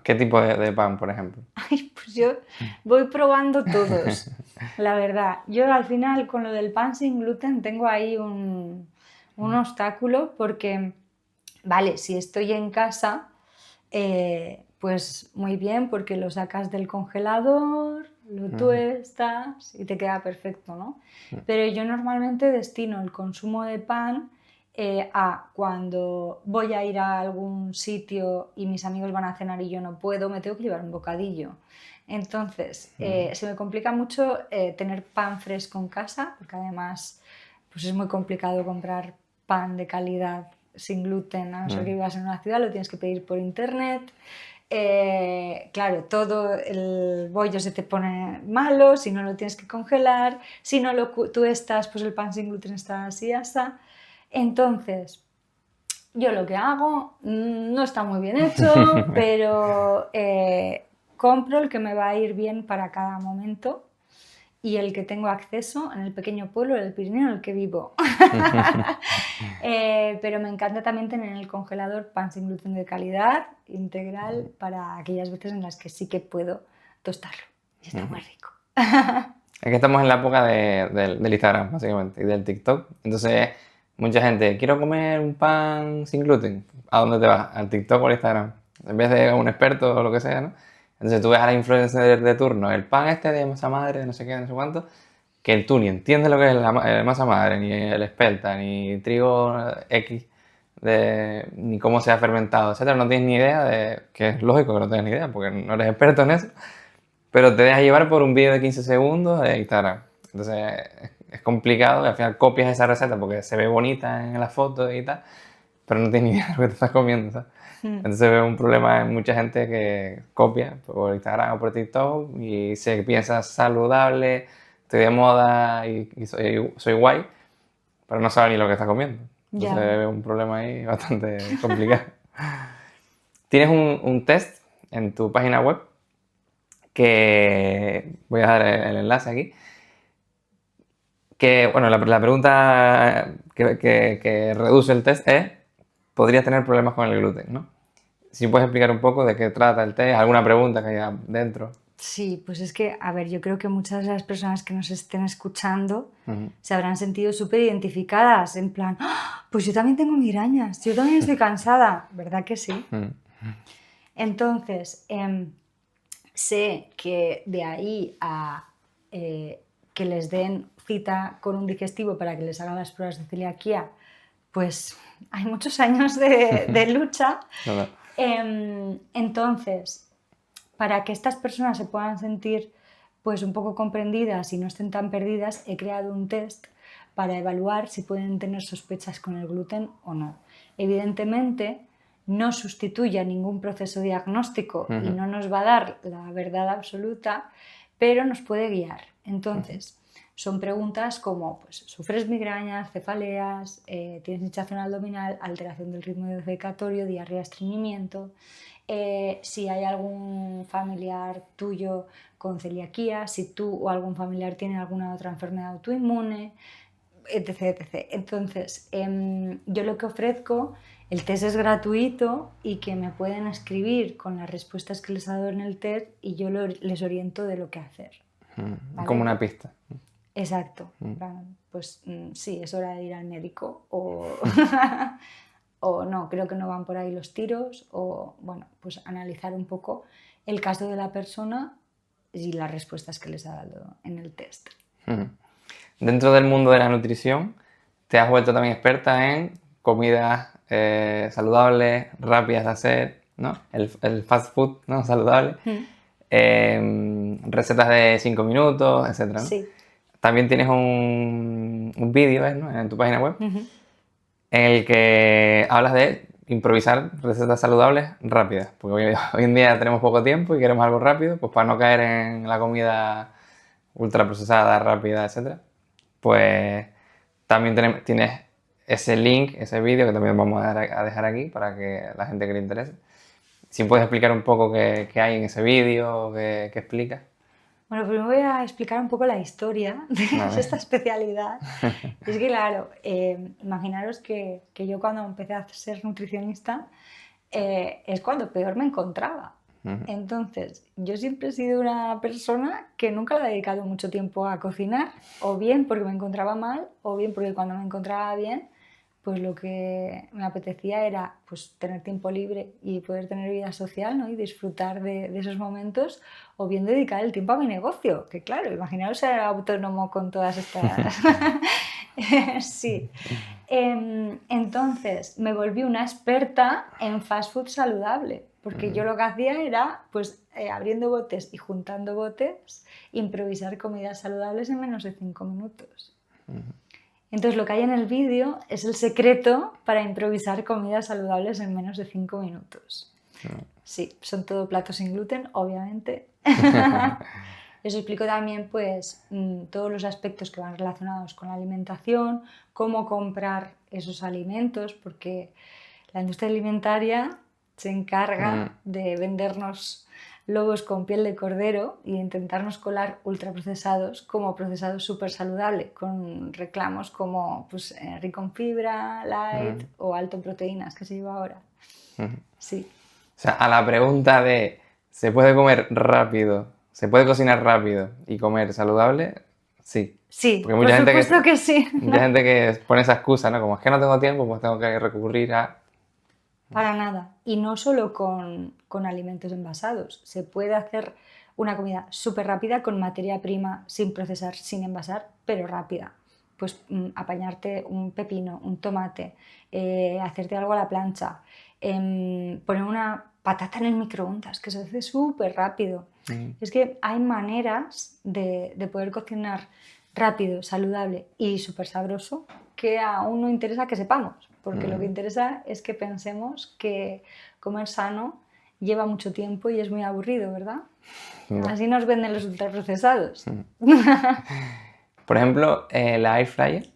¿Qué tipo de pan, por ejemplo? Ay, pues yo voy probando todos, la verdad. Yo al final con lo del pan sin gluten tengo ahí un obstáculo porque, vale, si estoy en casa, pues muy bien porque lo sacas del congelador, lo tuestas y te queda perfecto, ¿no? Pero yo normalmente destino el consumo de pan a cuando voy a ir a algún sitio y mis amigos van a cenar y yo no puedo, me tengo que llevar un bocadillo. Entonces, se me complica mucho tener pan fresco en casa, porque además pues es muy complicado comprar pan de calidad sin gluten, a no ser que vivas en una ciudad, lo tienes que pedir por internet. Claro, todo el bollo se te pone malo, si no lo tienes que congelar, si no lo tuestas, pues el pan sin gluten está así, asa. Entonces, yo lo que hago no está muy bien hecho, pero compro el que me va a ir bien para cada momento y el que tengo acceso en el pequeño pueblo del Pirineo en el que vivo. Pero me encanta también tener en el congelador pan sin gluten de calidad, integral, para aquellas veces en las que sí que puedo tostarlo. Y está muy rico. Es que estamos en la época del Instagram, básicamente, y del TikTok. Entonces, mucha gente, quiero comer un pan sin gluten. ¿A dónde te vas? ¿Al TikTok o al Instagram? En vez de a un experto o lo que sea, ¿no? Entonces tú ves a la influencer de turno, el pan este de masa madre, de no sé qué, no sé cuánto, que tú ni entiendes lo que es la masa madre, ni el espelta, ni trigo X, ni cómo se ha fermentado, etcétera. No tienes ni idea de, que es lógico que no tengas ni idea, porque no eres experto en eso. Pero te dejas llevar por un vídeo de 15 segundos de Instagram. Entonces es complicado y al final copias esa receta porque se ve bonita en la foto y tal, pero no tienes ni idea de lo que te estás comiendo, ¿sabes? Entonces veo un problema en mucha gente que copia por Instagram o por TikTok y se piensa saludable, estoy de moda y soy guay, pero no sabe ni lo que está comiendo. Entonces Ya. veo un problema ahí bastante complicado. Tienes un test en tu página web que voy a dar el enlace aquí, que, bueno, la pregunta que reduce el test es, ¿podrías tener problemas con el gluten, no? Si puedes explicar un poco de qué trata el test, alguna pregunta que haya dentro. Sí, pues es que, a ver, yo creo que muchas de las personas que nos estén escuchando se habrán sentido súper identificadas, en plan, ¡ah! Pues yo también tengo migrañas, yo también estoy cansada, ¿verdad que sí? Entonces, sé que de ahí a que les den cita con un digestivo para que les hagan las pruebas de celiaquía, pues hay muchos años de lucha. Nada. Entonces, para que estas personas se puedan sentir pues un poco comprendidas y no estén tan perdidas, he creado un test para evaluar si pueden tener sospechas con el gluten o no. Evidentemente, no sustituye a ningún proceso diagnóstico y no nos va a dar la verdad absoluta, pero nos puede guiar. Entonces, son preguntas como, pues, ¿sufres migrañas, cefaleas, tienes hinchazón abdominal, alteración del ritmo defecatorio, diarrea, estreñimiento? Si hay algún familiar tuyo con celiaquía, si tú o algún familiar tiene alguna otra enfermedad autoinmune, etc. etc. Entonces, yo lo que ofrezco, el test es gratuito y que me pueden escribir con las respuestas que les he dado en el test y yo les oriento de lo que hacer. ¿Vale? Como una pista. Exacto. pues sí, es hora de ir al médico o, o no, creo que no van por ahí los tiros o, bueno, pues analizar un poco el caso de la persona y las respuestas que les ha dado en el test. Dentro del mundo de la nutrición, te has vuelto también experta en comidas saludables, rápidas de hacer, ¿no? El fast food, ¿no? Saludable. Recetas de 5 minutos, etcétera, ¿no? Sí. También tienes un vídeo, ¿no? En tu página web en el que hablas de improvisar recetas saludables rápidas, porque hoy en día tenemos poco tiempo y queremos algo rápido, pues para no caer en la comida ultraprocesada, rápida, etcétera, pues también tienes ese link, ese vídeo que también vamos a dejar aquí para que la gente que le interese. Si puedes explicar un poco qué hay en ese vídeo, qué explica. Bueno, primero voy a explicar un poco la historia de esta especialidad. Y es que, claro, imaginaros que yo cuando empecé a ser nutricionista es cuando peor me encontraba. Entonces, yo siempre he sido una persona que nunca le ha dedicado mucho tiempo a cocinar, o bien porque me encontraba mal, o bien porque cuando me encontraba bien, pues lo que me apetecía era pues, tener tiempo libre y poder tener vida social, ¿no? Y disfrutar de esos momentos, o bien dedicar el tiempo a mi negocio, que claro, imaginaos ser autónomo con todas estas... Sí. Entonces me volví una experta en fast food saludable, porque yo lo que hacía era, pues abriendo botes y juntando botes, improvisar comidas saludables en menos de 5 minutos. Entonces lo que hay en el vídeo es el secreto para improvisar comidas saludables en menos de 5 minutos. Sí, son todo platos sin gluten, obviamente. Les explico también pues, todos los aspectos que van relacionados con la alimentación, cómo comprar esos alimentos, porque la industria alimentaria se encarga de vendernos lobos con piel de cordero y de intentarnos colar ultraprocesados como procesados súper saludables, con reclamos como pues, rico en fibra, light o alto en proteínas, que se lleva ahora. Sí. O sea, a la pregunta de ¿se puede comer rápido? ¿Se puede cocinar rápido y comer saludable? Sí. Sí, porque por supuesto que sí. Mucha gente que pone esa excusa, ¿no? Como es que no tengo tiempo, pues tengo que recurrir a... Para nada. Y no solo con alimentos envasados. Se puede hacer una comida súper rápida con materia prima sin procesar, sin envasar, pero rápida. Pues apañarte un pepino, un tomate, hacerte algo a la plancha, poner una patata en el microondas, que se hace súper rápido. Es que hay maneras de poder cocinar rápido, saludable y súper sabroso que aún no interesa que sepamos, porque lo que interesa es que pensemos que comer sano lleva mucho tiempo y es muy aburrido, ¿verdad? Así nos venden los ultraprocesados. Por ejemplo, la air fryer,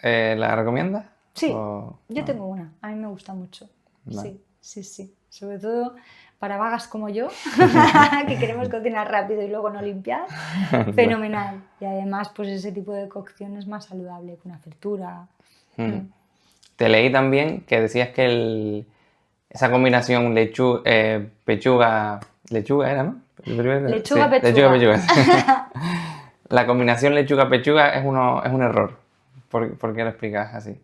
¿la recomiendas? Sí, yo tengo una, a mí me gusta mucho. Vale. Sí. Sobre todo para vagas como yo, que queremos cocinar rápido y luego no limpiar, fenomenal. Y además, pues ese tipo de cocción es más saludable que una fritura. Te leí también que decías que esa combinación pechuga era, ¿no? Lechuga-pechuga. La combinación lechuga-pechuga es un error. ¿Por qué lo explicas así?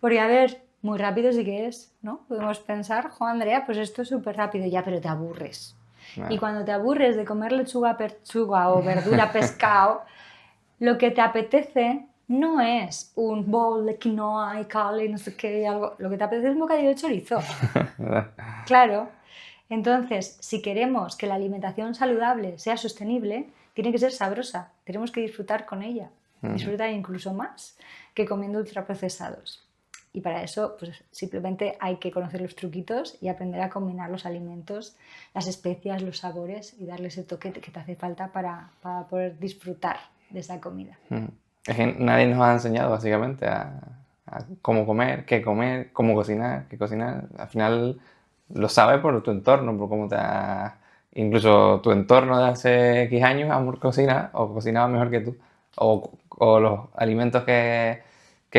Porque, a ver, muy rápido sí que es, ¿no? Podemos pensar, Andrea, pues esto es súper rápido ya, pero te aburres. Vale. Y cuando te aburres de comer lechuga-pechuga o verdura-pescado, lo que te apetece no es un bowl de quinoa y cali, no sé qué, algo. Lo que te apetece es un bocadillo de chorizo. Claro. Entonces, si queremos que la alimentación saludable sea sostenible, tiene que ser sabrosa. Tenemos que disfrutar con ella. Disfrutar incluso más que comiendo ultraprocesados. Y para eso, pues simplemente hay que conocer los truquitos y aprender a combinar los alimentos, las especias, los sabores y darle ese toque que te hace falta para poder disfrutar de esa comida. Es que nadie nos ha enseñado básicamente a cómo comer, cómo cocinar, qué cocinar. Al final lo sabes por tu entorno, por cómo incluso tu entorno de hace X años cocinaba mejor que tú. O los alimentos que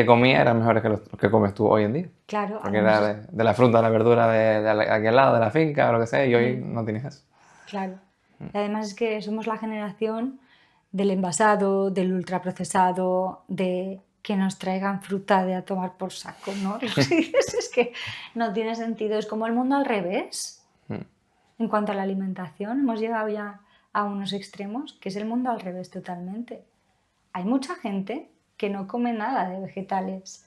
comía eran mejores que los que comes tú hoy en día. Claro. Porque era de la fruta, la verdura de aquí al lado, de la finca o lo que sea, y hoy no tienes eso. Claro. Y además es que somos la generación del envasado, del ultraprocesado, de que nos traigan fruta de a tomar por saco, ¿no? Lo que dices es que no tiene sentido, es como el mundo al revés. En cuanto a la alimentación, hemos llegado ya a unos extremos que es el mundo al revés totalmente. Hay mucha gente que no come nada de vegetales.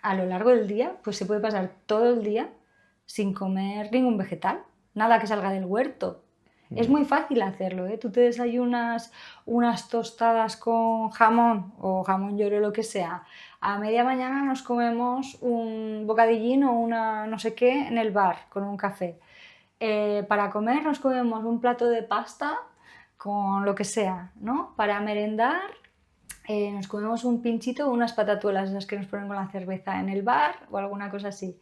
A lo largo del día, pues se puede pasar todo el día sin comer ningún vegetal, nada que salga del huerto. Es muy fácil hacerlo, ¿eh? Tú te desayunas unas tostadas con jamón o jamón york o lo que sea. A media mañana nos comemos un bocadillín o una no sé qué en el bar con un café. Para comer nos comemos un plato de pasta con lo que sea, ¿no? Para merendar nos comemos un pinchito o unas patatuelas, esas que nos ponen con la cerveza en el bar o alguna cosa así.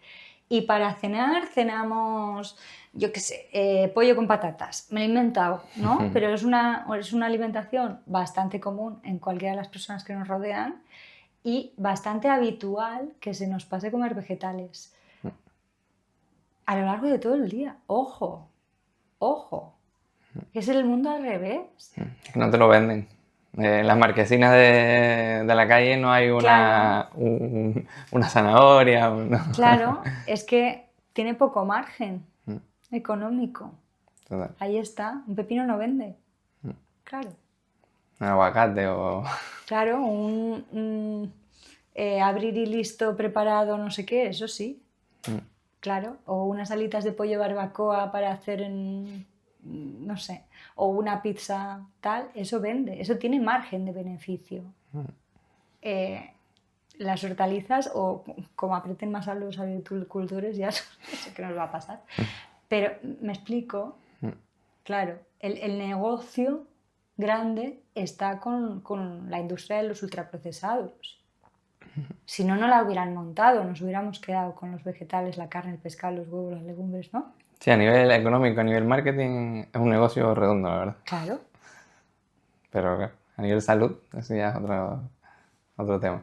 Y para cenar cenamos, yo qué sé, pollo con patatas. Me lo he inventado, ¿no? Pero es una alimentación bastante común en cualquiera de las personas que nos rodean y bastante habitual que se nos pase comer vegetales a lo largo de todo el día. Ojo, ojo, que es el mundo al revés. Es que no te lo venden. En las marquesinas de la calle no hay Claro. una zanahoria. Claro, es que tiene poco margen económico. Total. Ahí está, un pepino no vende. Claro, Un aguacate o... claro, abrir y listo, preparado, no sé qué, eso sí. Claro, o unas alitas de pollo barbacoa para hacer no sé, o una pizza tal, eso vende, eso tiene margen de beneficio. Las hortalizas, o como aprieten más a los agricultores, ya no sé qué nos va a pasar. Pero me explico, claro, el negocio grande está con la industria de los ultraprocesados. Si no, no la hubieran montado, nos hubiéramos quedado con los vegetales, la carne, el pescado, los huevos, las legumbres, ¿no? Sí, a nivel económico, a nivel marketing, es un negocio redondo, la verdad. Claro. Pero claro, a nivel salud, eso ya es otro tema.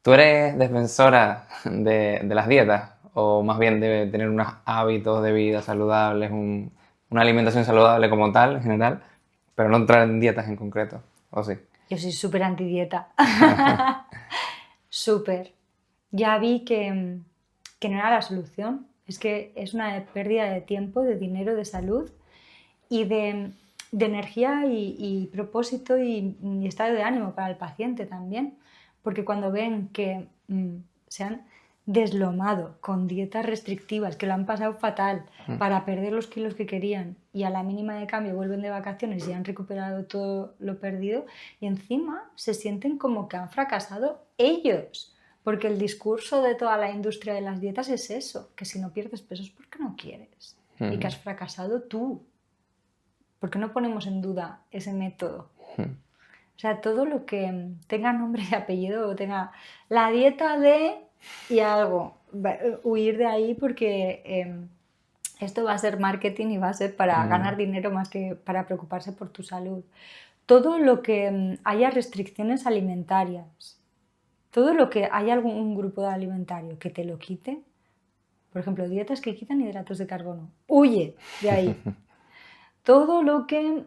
¿Tú eres defensora de las dietas? ¿O más bien de tener unos hábitos de vida saludables, una alimentación saludable como tal, en general, pero no entrar en dietas en concreto? ¿O sí? Yo soy súper antidieta. Súper. Ya vi que no era la solución. Es que es una pérdida de tiempo, de dinero, de salud y de energía y propósito y estado de ánimo para el paciente también. Porque cuando ven que se han deslomado con dietas restrictivas, que lo han pasado fatal para perder los kilos que querían y a la mínima de cambio vuelven de vacaciones y han recuperado todo lo perdido y encima se sienten como que han fracasado ellos. Porque el discurso de toda la industria de las dietas es eso, que si no pierdes peso es porque no quieres y que has fracasado tú. ¿Por qué no ponemos en duda ese método? O sea, todo lo que tenga nombre y apellido o tenga la dieta de y algo, huir de ahí porque esto va a ser marketing y va a ser para ganar dinero más que para preocuparse por tu salud. Todo lo que haya restricciones alimentarias, todo lo que haya algún grupo alimentario que te lo quite, por ejemplo, dietas que quitan hidratos de carbono, huye de ahí. Todo lo que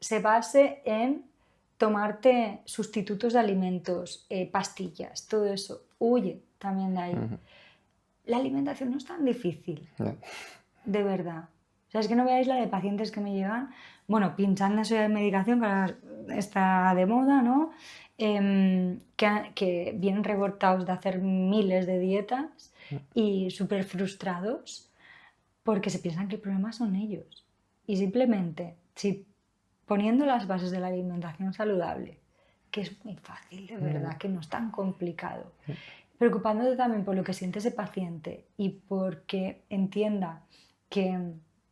se base en tomarte sustitutos de alimentos, pastillas, todo eso, huye también de ahí. La alimentación no es tan difícil, de verdad. O sea, es que no veáis la de pacientes que me llegan, bueno, pinchándose de medicación, que ahora está de moda, ¿no? Que vienen revoltados de hacer miles de dietas y súper frustrados porque se piensan que el problema son ellos. Y simplemente, si poniendo las bases de la alimentación saludable, que es muy fácil, de verdad, que no es tan complicado, preocupándote también por lo que siente ese paciente y porque entienda que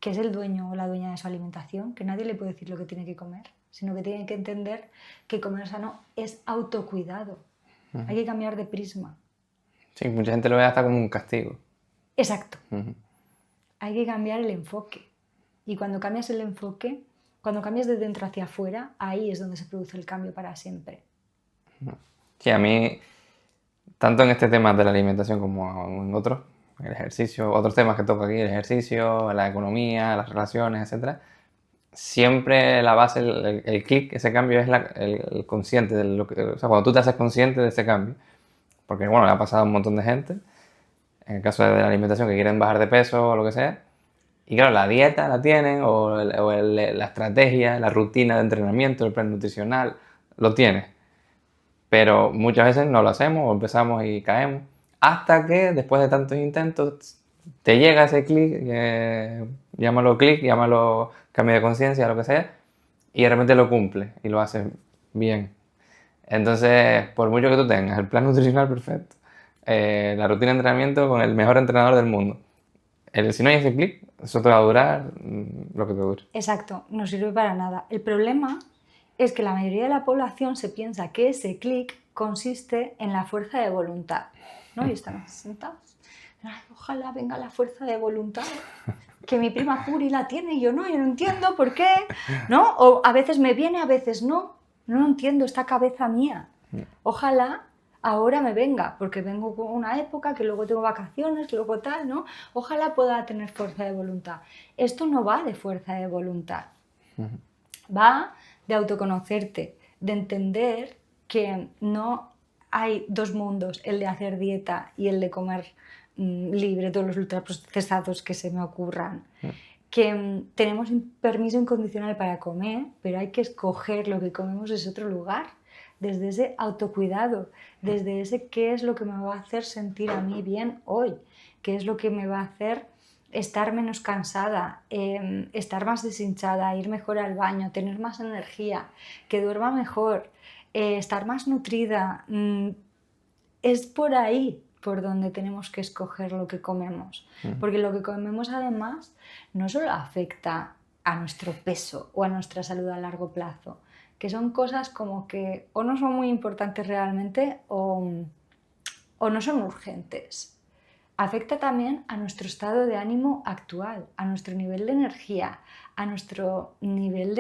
es el dueño o la dueña de su alimentación, que nadie le puede decir lo que tiene que comer, sino que tiene que entender que comer sano es autocuidado. Hay que cambiar de prisma. Sí, mucha gente lo ve hasta como un castigo. Exacto. Hay que cambiar el enfoque. Y cuando cambias el enfoque, cuando cambias de dentro hacia afuera, ahí es donde se produce el cambio para siempre. Sí, a mí, tanto en este tema de la alimentación como en otros, el ejercicio, otros temas que toco aquí, el ejercicio, la economía, las relaciones, etc., siempre la base, el clic, ese cambio es el consciente, de lo que, o sea, cuando tú te haces consciente de ese cambio. Porque, bueno, le ha pasado a un montón de gente, en el caso de la alimentación, que quieren bajar de peso o lo que sea. Y claro, la dieta la tienen, la estrategia, la rutina de entrenamiento, el plan nutricional, lo tienes. Pero muchas veces no lo hacemos o empezamos y caemos. Hasta que después de tantos intentos te llega ese clic, llámalo cambio de conciencia, lo que sea, y de repente lo cumple y lo haces bien. Entonces, por mucho que tú tengas el plan nutricional perfecto, la rutina de entrenamiento con el mejor entrenador del mundo, si no hay ese clic, eso te va a durar lo que te dure. Exacto, no sirve para nada. El problema es que la mayoría de la población se piensa que ese clic consiste en la fuerza de voluntad, ¿no? Y están sentados. Ay, ojalá venga la fuerza de voluntad, que mi prima Puri la tiene y yo no entiendo por qué, ¿no? O a veces me viene, a veces no entiendo esta cabeza mía. Ojalá ahora me venga, porque vengo con una época, que luego tengo vacaciones, que luego tal, ¿no? Ojalá pueda tener fuerza de voluntad. Esto no va de fuerza de voluntad, va de autoconocerte, de entender que no hay dos mundos, el de hacer dieta y el de comer libre todos los ultraprocesados que se me ocurran. Que tenemos permiso incondicional para comer, pero hay que escoger lo que comemos desde otro lugar, desde ese autocuidado, desde ese qué es lo que me va a hacer sentir a mí bien hoy, qué es lo que me va a hacer estar menos cansada, estar más deshinchada, ir mejor al baño, tener más energía, que duerma mejor, estar más nutrida. Es por ahí por donde tenemos que escoger lo que comemos, porque lo que comemos además no solo afecta a nuestro peso o a nuestra salud a largo plazo, que son cosas como que o no son muy importantes realmente o no son urgentes. Afecta también a nuestro estado de ánimo actual, a nuestro nivel de energía, a nuestro nivel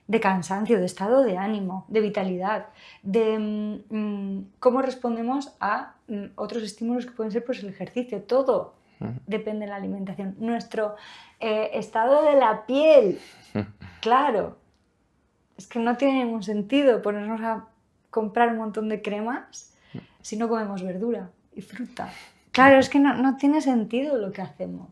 de cansancio, de estado de ánimo, de vitalidad, de cómo respondemos a otros estímulos que pueden ser pues, el ejercicio. Todo depende de la alimentación. Nuestro estado de la piel, claro, es que no tiene ningún sentido ponernos a comprar un montón de cremas si no comemos verdura y fruta. Claro, es que no tiene sentido lo que hacemos.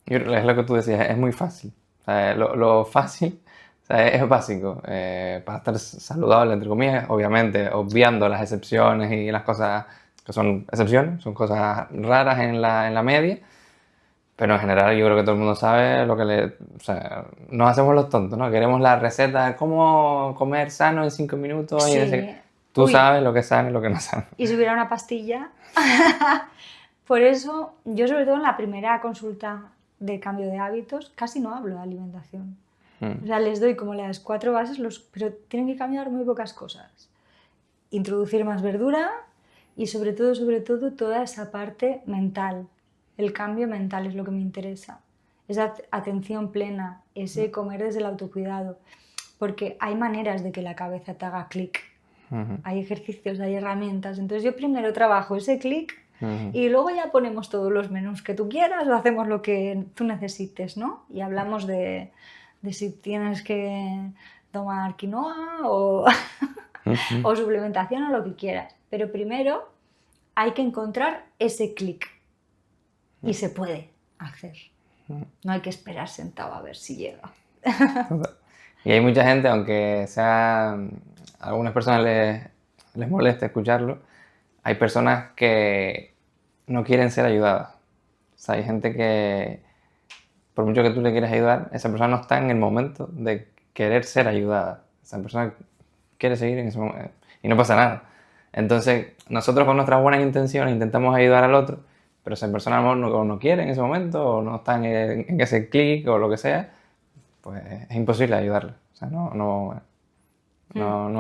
Es lo que tú decías, es muy fácil. O sea, lo fácil, o sea, es básico. Para estar saludable, entre comillas, obviamente, obviando las excepciones y las cosas que son excepciones, son cosas raras en la media. Pero en general yo creo que todo el mundo sabe lo que o sea, nos hacemos los tontos, ¿no? Queremos la receta de cómo comer sano en 5 minutos. Sí. Y tú sabes lo que es sano y lo que no es sano. Y si hubiera una pastilla. Por eso, yo sobre todo en la primera consulta de cambio de hábitos, casi no hablo de alimentación. O sea, les doy como las 4 bases, pero tienen que cambiar muy pocas cosas. Introducir más verdura y sobre todo, toda esa parte mental. El cambio mental es lo que me interesa. Esa atención plena, ese comer desde el autocuidado. Porque hay maneras de que la cabeza te haga clic. Hay ejercicios, hay herramientas. Entonces yo primero trabajo ese clic y luego ya ponemos todos los menús que tú quieras o hacemos lo que tú necesites, ¿no? Y hablamos de si tienes que tomar quinoa o, o suplementación o lo que quieras. Pero primero hay que encontrar ese clic y se puede hacer. No hay que esperar sentado a ver si llega. Y hay mucha gente, aunque sea a algunas personas les moleste escucharlo, hay personas que no quieren ser ayudadas. O sea, hay gente que, por mucho que tú le quieras ayudar, esa persona no está en el momento de querer ser ayudada. Esa persona quiere seguir en ese momento y no pasa nada. Entonces, nosotros con nuestras buenas intenciones intentamos ayudar al otro, pero esa persona a lo mejor no quiere en ese momento o no está en ese clic o lo que sea, pues es imposible ayudarle. O sea, no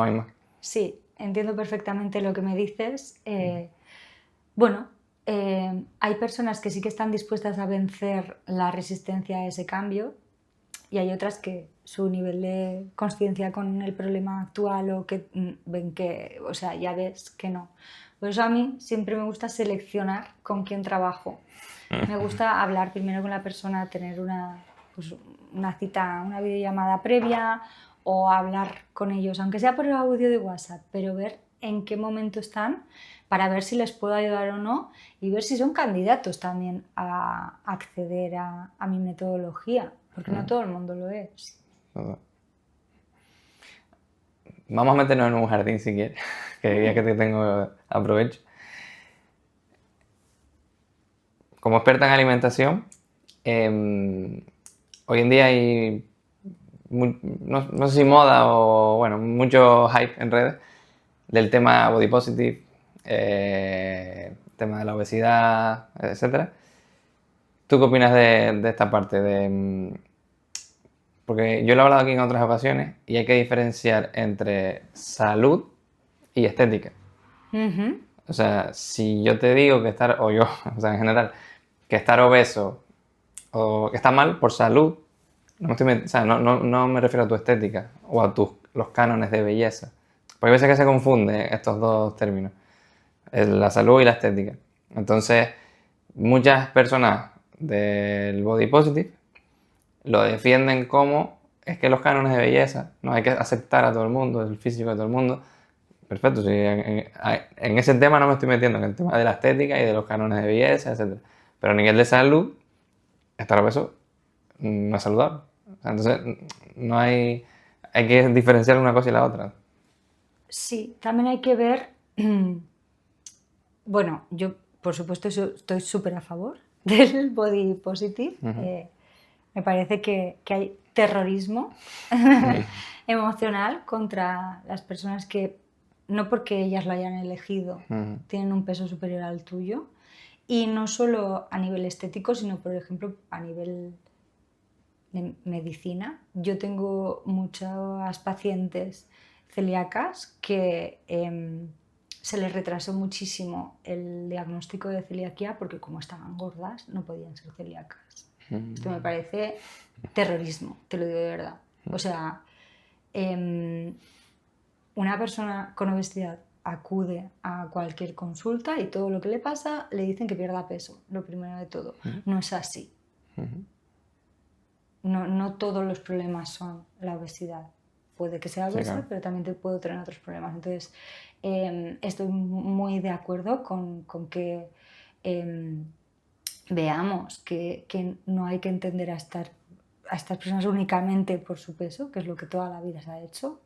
hay más. Sí, entiendo perfectamente lo que me dices. Bueno, hay personas que sí que están dispuestas a vencer la resistencia a ese cambio y hay otras que su nivel de conciencia con el problema actual o que ven que, o sea, ya ves que no. Por eso a mí siempre me gusta seleccionar con quién trabajo. Me gusta hablar primero con la persona, tener una pues una cita, una videollamada previa o hablar con ellos, aunque sea por el audio de WhatsApp, pero ver en qué momento están para ver si les puedo ayudar o no y ver si son candidatos también a acceder a mi metodología, porque no todo el mundo lo es. Vamos a meternos en un jardín si quieres, que ya que te tengo, aprovecho. Como experta en alimentación, hoy en día hay, no sé si moda o bueno, mucho hype en redes del tema body positive, tema de la obesidad, etcétera. ¿Tú qué opinas de esta parte? Porque yo lo he hablado aquí en otras ocasiones y hay que diferenciar entre salud y estética. O sea, si yo te digo que estar, o yo, o sea, en general, que estar obeso o que está mal por salud, o sea, no me refiero a tu estética o a los cánones de belleza. Porque hay veces que se confunden estos dos términos, la salud y la estética. Entonces, muchas personas del body positive lo defienden como es que los cánones de belleza, no hay que aceptar a todo el mundo, el físico de todo el mundo. Perfecto, sí, en ese tema no me estoy metiendo, en el tema de la estética y de los cánones de belleza, etc. Pero a nivel de salud, estar obeso no es saludable. O sea, entonces, no hay que diferenciar una cosa y la otra. Sí, también hay que ver, bueno, yo por supuesto estoy súper a favor del body positive. Me parece que hay terrorismo emocional contra las personas que, no porque ellas lo hayan elegido, tienen un peso superior al tuyo. Y no solo a nivel estético, sino, por ejemplo, a nivel de medicina. Yo tengo muchas pacientes celíacas que se les retrasó muchísimo el diagnóstico de celiaquía porque como estaban gordas no podían ser celíacas. Esto me parece terrorismo, te lo digo de verdad. O sea, una persona con obesidad acude a cualquier consulta y todo lo que le pasa le dicen que pierda peso, lo primero de todo. No es así. No todos los problemas son la obesidad. Puede que sea obesa, sí, claro, pero también te puedo tener otros problemas. Entonces, estoy muy de acuerdo con que veamos que no hay que entender a estas personas únicamente por su peso, que es lo que toda la vida se ha hecho,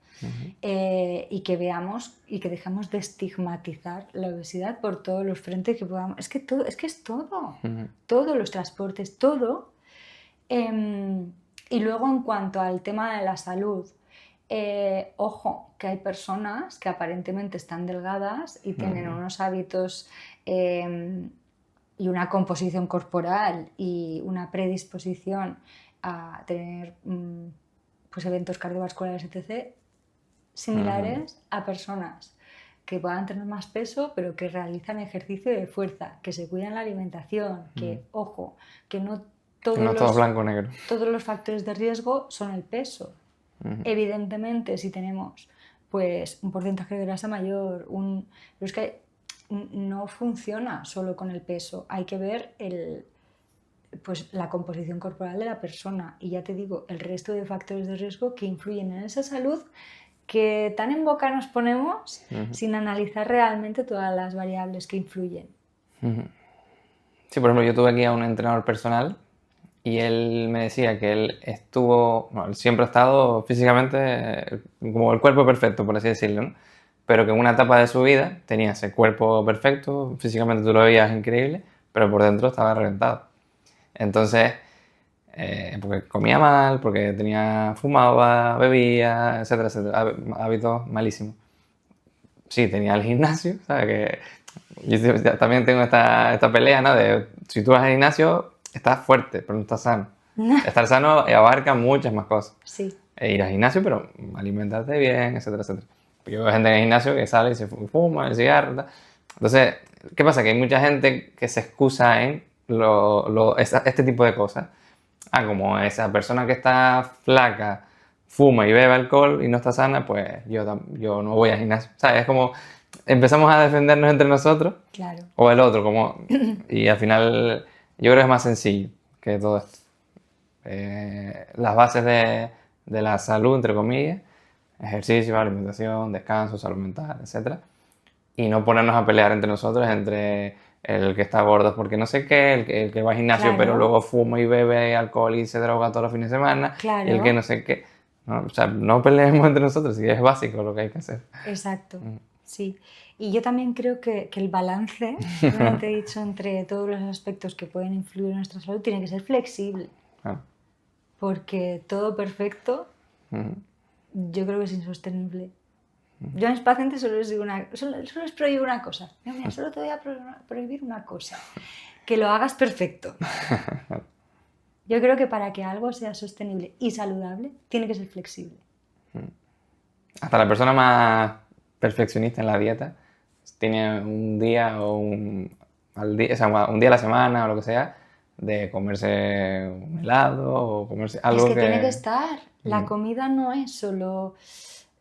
y que veamos y que dejemos de estigmatizar la obesidad por todos los frentes que podamos. Es que es todo, todos los transportes, todo. Y luego en cuanto al tema de la salud, ojo, que hay personas que aparentemente están delgadas y tienen unos hábitos y una composición corporal y una predisposición a tener pues eventos cardiovasculares, etc., similares a personas que puedan tener más peso, pero que realizan ejercicio de fuerza, que se cuidan la alimentación, que, ojo, que no todo blanco o negro. Todos los factores de riesgo son el peso. Evidentemente, si tenemos pues, un porcentaje de grasa mayor, pero es que no funciona solo con el peso. Hay que ver pues, la composición corporal de la persona y ya te digo, el resto de factores de riesgo que influyen en esa salud que tan en boca nos ponemos sin analizar realmente todas las variables que influyen. Sí, por ejemplo, yo tuve aquí a un entrenador personal y él me decía que él él siempre ha estado físicamente como el cuerpo perfecto, por así decirlo, ¿no? Pero que en una etapa de su vida tenía ese cuerpo perfecto, físicamente tú lo veías increíble, pero por dentro estaba reventado. Entonces, porque comía mal, porque fumaba, bebía, etcétera, etcétera, hábitos malísimos. Sí, tenía el gimnasio, ¿sabes? Que yo también tengo esta pelea, ¿no? De si tú vas al gimnasio, estás fuerte, pero no estás sano. Estar sano abarca muchas más cosas. Sí. Ir al gimnasio, pero alimentarte bien, etcétera, etcétera. Yo veo gente en el gimnasio que sale y se fuma el cigarro, tal. Entonces, ¿qué pasa? Que hay mucha gente que se excusa en este tipo de cosas. Como esa persona que está flaca fuma y bebe alcohol y no está sana, pues yo no voy al gimnasio. ¿Sabes? Es como empezamos a defendernos entre nosotros, claro, o el otro, y al final yo creo que es más sencillo que todo esto. las bases de la salud, entre comillas, ejercicio, alimentación, descanso, salud mental, etc. Y no ponernos a pelear entre nosotros, entre el que está gordo porque no sé qué, el que va al gimnasio Claro. pero luego fuma y bebe alcohol y se droga todos los fines de semana, Claro. y el que no sé qué. ¿No? O sea, no peleemos entre nosotros, sí, es básico lo que hay que hacer. Exacto, sí. Y yo también creo que el balance, como te he dicho, entre todos los aspectos que pueden influir en nuestra salud, tiene que ser flexible. Claro. Porque todo perfecto, yo creo que es insostenible. Yo a mis pacientes solo les prohíbo una cosa. Mira, solo te voy a prohibir una cosa. Que lo hagas perfecto. Yo creo que para que algo sea sostenible y saludable, tiene que ser flexible. Hasta la persona más perfeccionista en la dieta tiene un día o un día a la semana o lo que sea de comerse un helado o comerse algo Es que tiene que estar. La comida no es solo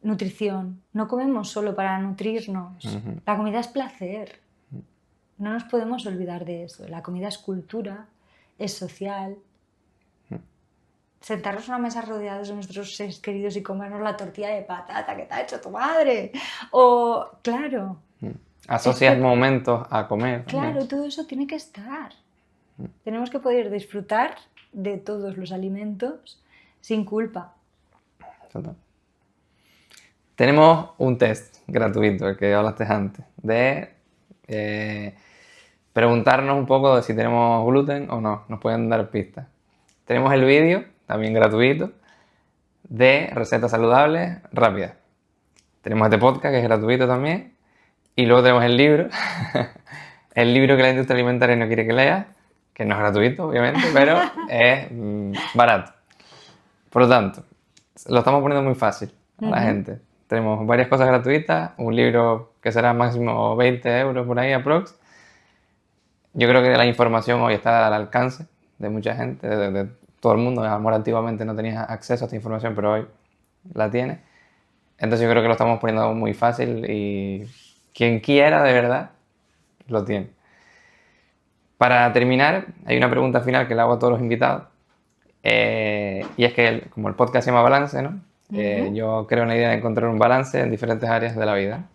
nutrición. No comemos solo para nutrirnos. La comida es placer. No nos podemos olvidar de eso. La comida es cultura, es social. Sentarnos a una mesa rodeados de nuestros seres queridos y comernos la tortilla de patata que te ha hecho tu madre. O, claro. Asocias momentos a comer. Claro, todo eso tiene que estar. Tenemos que poder disfrutar de todos los alimentos sin culpa. Total. Tenemos un test gratuito, el que hablaste antes, de preguntarnos un poco de si tenemos gluten o no. Nos pueden dar pistas. Tenemos el vídeo, también gratuito, de recetas saludables rápidas. Tenemos este podcast, que es gratuito también. Y luego tenemos el libro. El libro que la industria alimentaria no quiere que leas, que no es gratuito, obviamente, pero es barato. Por lo tanto, lo estamos poniendo muy fácil a la gente. Tenemos varias cosas gratuitas, un libro que será máximo 20 euros por ahí, aprox. Yo creo que la información hoy está al alcance de mucha gente, de todo el mundo. A lo mejor antiguamente no tenías acceso a esta información, pero hoy la tienes. Entonces yo creo que lo estamos poniendo muy fácil y quien quiera de verdad lo tiene. Para terminar, hay una pregunta final que le hago a todos los invitados. Y es que como el podcast se llama Balance, ¿no? Yo creo en la idea de encontrar un balance en diferentes áreas de la vida.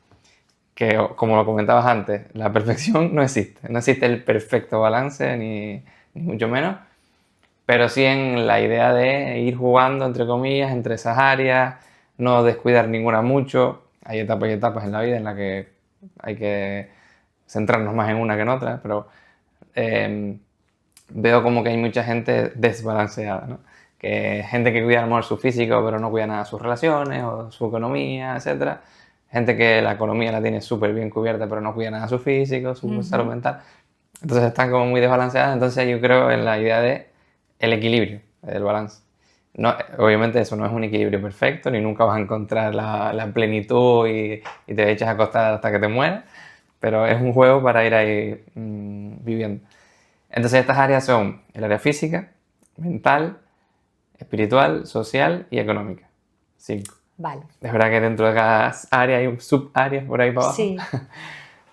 Que, como lo comentabas antes, la perfección no existe. No existe el perfecto balance, ni mucho menos. Pero sí en la idea de ir jugando, entre comillas, entre esas áreas, no descuidar ninguna mucho. Hay etapas y etapas en la vida en las que hay que centrarnos más en una que en otra, pero veo como que hay mucha gente desbalanceada, ¿no? Que gente que cuida a lo mejor su físico, pero no cuida nada sus relaciones o su economía, etc. Gente que la economía la tiene súper bien cubierta, pero no cuida nada su físico, su salud mental. Entonces están como muy desbalanceadas. Entonces yo creo en la idea de el equilibrio, el balance. No, obviamente eso no es un equilibrio perfecto, ni nunca vas a encontrar la plenitud y te echas a acostar hasta que te mueras, pero es un juego para ir ahí viviendo. Entonces estas áreas son el área física, mental, espiritual, social y económica. 5. Vale. Es verdad que dentro de cada área hay subáreas por ahí para abajo. Sí.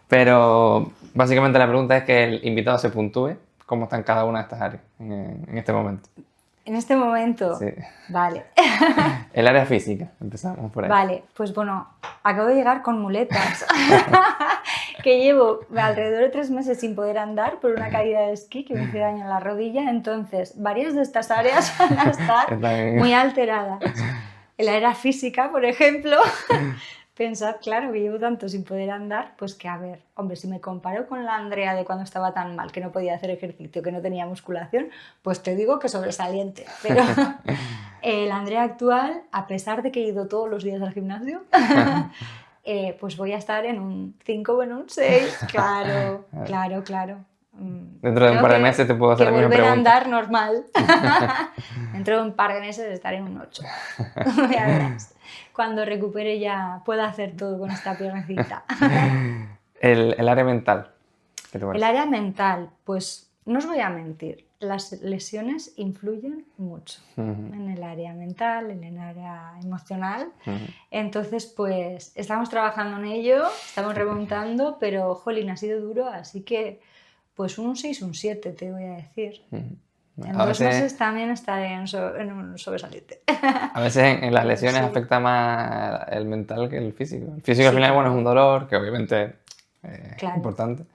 Pero básicamente la pregunta es que el invitado se puntúe cómo están cada una de estas áreas en este momento. En este momento. Sí. Vale. El área física, empezamos por ahí. Vale, pues bueno, acabo de llegar con muletas. Que llevo alrededor de 3 meses sin poder andar por una caída de esquí que me hizo daño en la rodilla. Entonces, varias de estas áreas van a estar muy alteradas. El área física, por ejemplo, pensad, claro, que llevo tanto sin poder andar, pues que a ver, hombre, si me comparo con la Andrea de cuando estaba tan mal, que no podía hacer ejercicio, que no tenía musculación, pues te digo que sobresaliente. Pero la Andrea actual, a pesar de que he ido todos los días al gimnasio, pues voy a estar en un 5 o en un 6. Claro. Dentro de un par de meses te puedo hacer la misma pregunta. Volver a andar normal. Dentro de un par de meses estaré en un 8. Ya verás. Cuando recupere ya pueda hacer todo con esta piernecita. El área mental. ¿Qué te parece? El área mental, pues no os voy a mentir, las lesiones influyen mucho en el área mental, en el área emocional. Entonces, pues estamos trabajando en ello, estamos remontando, pero jolín, ha sido duro, así que pues un 6, un 7 te voy a decir. En A 2 veces, meses también estaré en un sobresaliente. a veces en las lesiones Sí. afecta más el mental que el físico. El físico al Sí, final, bueno, es claro. un dolor que obviamente es Claro. importante,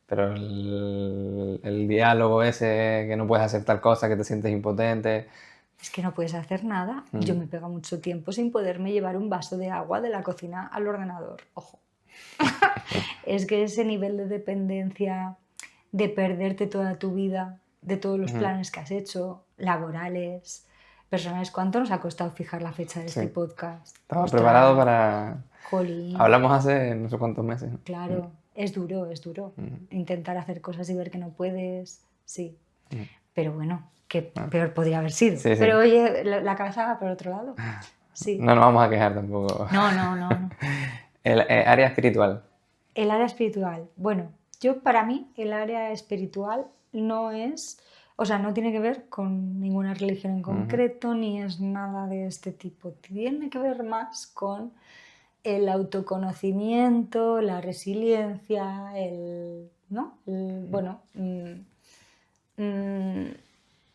pero el diálogo ese que no puedes hacer tal cosa, que te sientes impotente. Es que no puedes hacer nada. Yo me pego mucho tiempo sin poderme llevar un vaso de agua de la cocina al ordenador. Ojo. Es que ese nivel de dependencia, de perderte toda tu vida, de todos los Ujú. planes que has hecho, laborales, personales. ¿Cuánto nos ha costado fijar la fecha de este Sí, podcast? estaba preparado Ostras, para... jolín, Hablamos hace no sé cuántos meses, ¿no? claro, es duro, es duro. Intentar hacer cosas y ver que no puedes, sí. Pero bueno, que peor podría haber sido. Sí, sí. Pero oye, la cabeza va por otro lado. Sí. No nos vamos a quejar tampoco. No, no, no, no. El área espiritual. El área espiritual. Bueno, yo para mí el área espiritual no es, o sea, no tiene que ver con ninguna religión en concreto, ni es nada de este tipo. Tiene que ver más con el autoconocimiento, la resiliencia, ¿no? Bueno,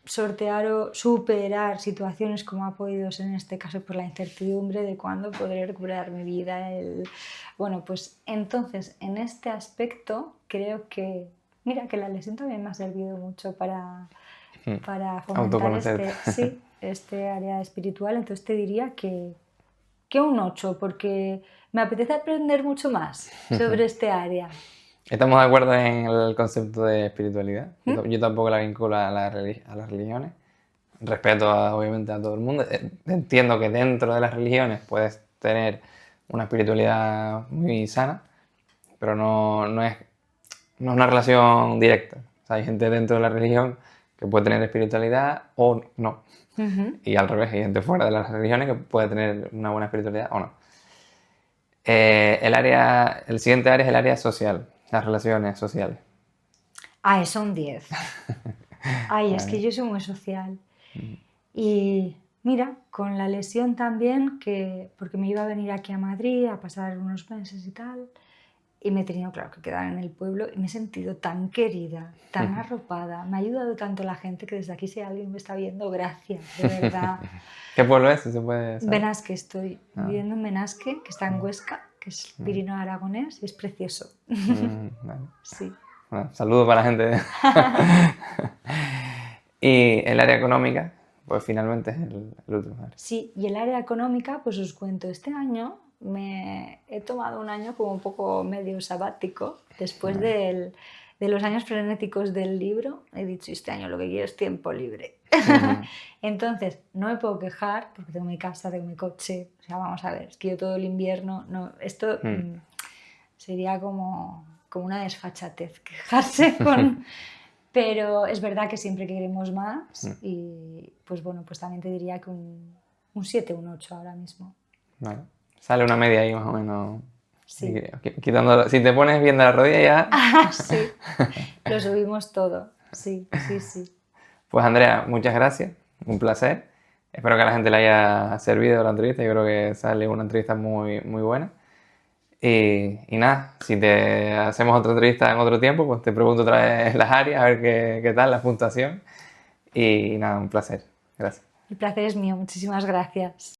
sortear o superar situaciones como ha podido ser en este caso por la incertidumbre de cuándo podré recuperar mi vida. Bueno, pues entonces en este aspecto creo que, mira, que la lesión también me ha servido mucho para fomentar Autoconocerte. este área espiritual. Entonces te diría que un 8 porque me apetece aprender mucho más sobre este área. ¿Estamos de acuerdo en el concepto de espiritualidad? Yo tampoco la vinculo a las religiones. Respeto obviamente a todo el mundo. Entiendo que dentro de las religiones puedes tener una espiritualidad muy sana, pero no es una relación directa. O sea, hay gente dentro de la religión que puede tener espiritualidad o no. Y al revés, hay gente fuera de las religiones que puede tener una buena espiritualidad o no. El siguiente área es el área social, las relaciones sociales. Ah, son 10. Ay, es que yo soy muy social. Y mira, con la lesión también, porque me iba a venir aquí a Madrid a pasar unos meses y tal, y me he tenido, claro, que quedar en el pueblo y me he sentido tan querida, tan arropada. Me ha ayudado tanto la gente que desde aquí, si alguien me está viendo, gracias, de verdad. ¿Qué pueblo es? Si se puede saber. Benasque, estoy viviendo en Benasque, que está en Huesca, que es Pirineo Aragonés, y es precioso. Vale. Sí. Bueno, saludos para la gente. Y el área económica, pues finalmente es el último área. Sí, y el área económica, pues os cuento, este año me he tomado un año como un poco medio sabático, después de los años frenéticos del libro, he dicho, este año lo que quiero es tiempo libre. Entonces, no me puedo quejar porque tengo mi casa, tengo mi coche, o sea, vamos a ver, es que yo todo el invierno, no, esto sería como una desfachatez quejarse con... Pero es verdad que siempre queremos más y pues bueno, pues también te diría que un 7, un 8 ahora mismo. Vale. Sale una media ahí más o menos. Sí. Quitando, si te pones bien de la rodilla ya. Sí, lo subimos todo. Sí, sí, sí. Pues Andrea, muchas gracias. Un placer. Espero que a la gente le haya servido la entrevista. Yo creo que sale una entrevista muy, muy buena. Y nada, si te hacemos otra entrevista en otro tiempo, pues te pregunto otra vez las áreas, a ver qué tal, la puntuación. Y nada, un placer. Gracias. El placer es mío. Muchísimas gracias.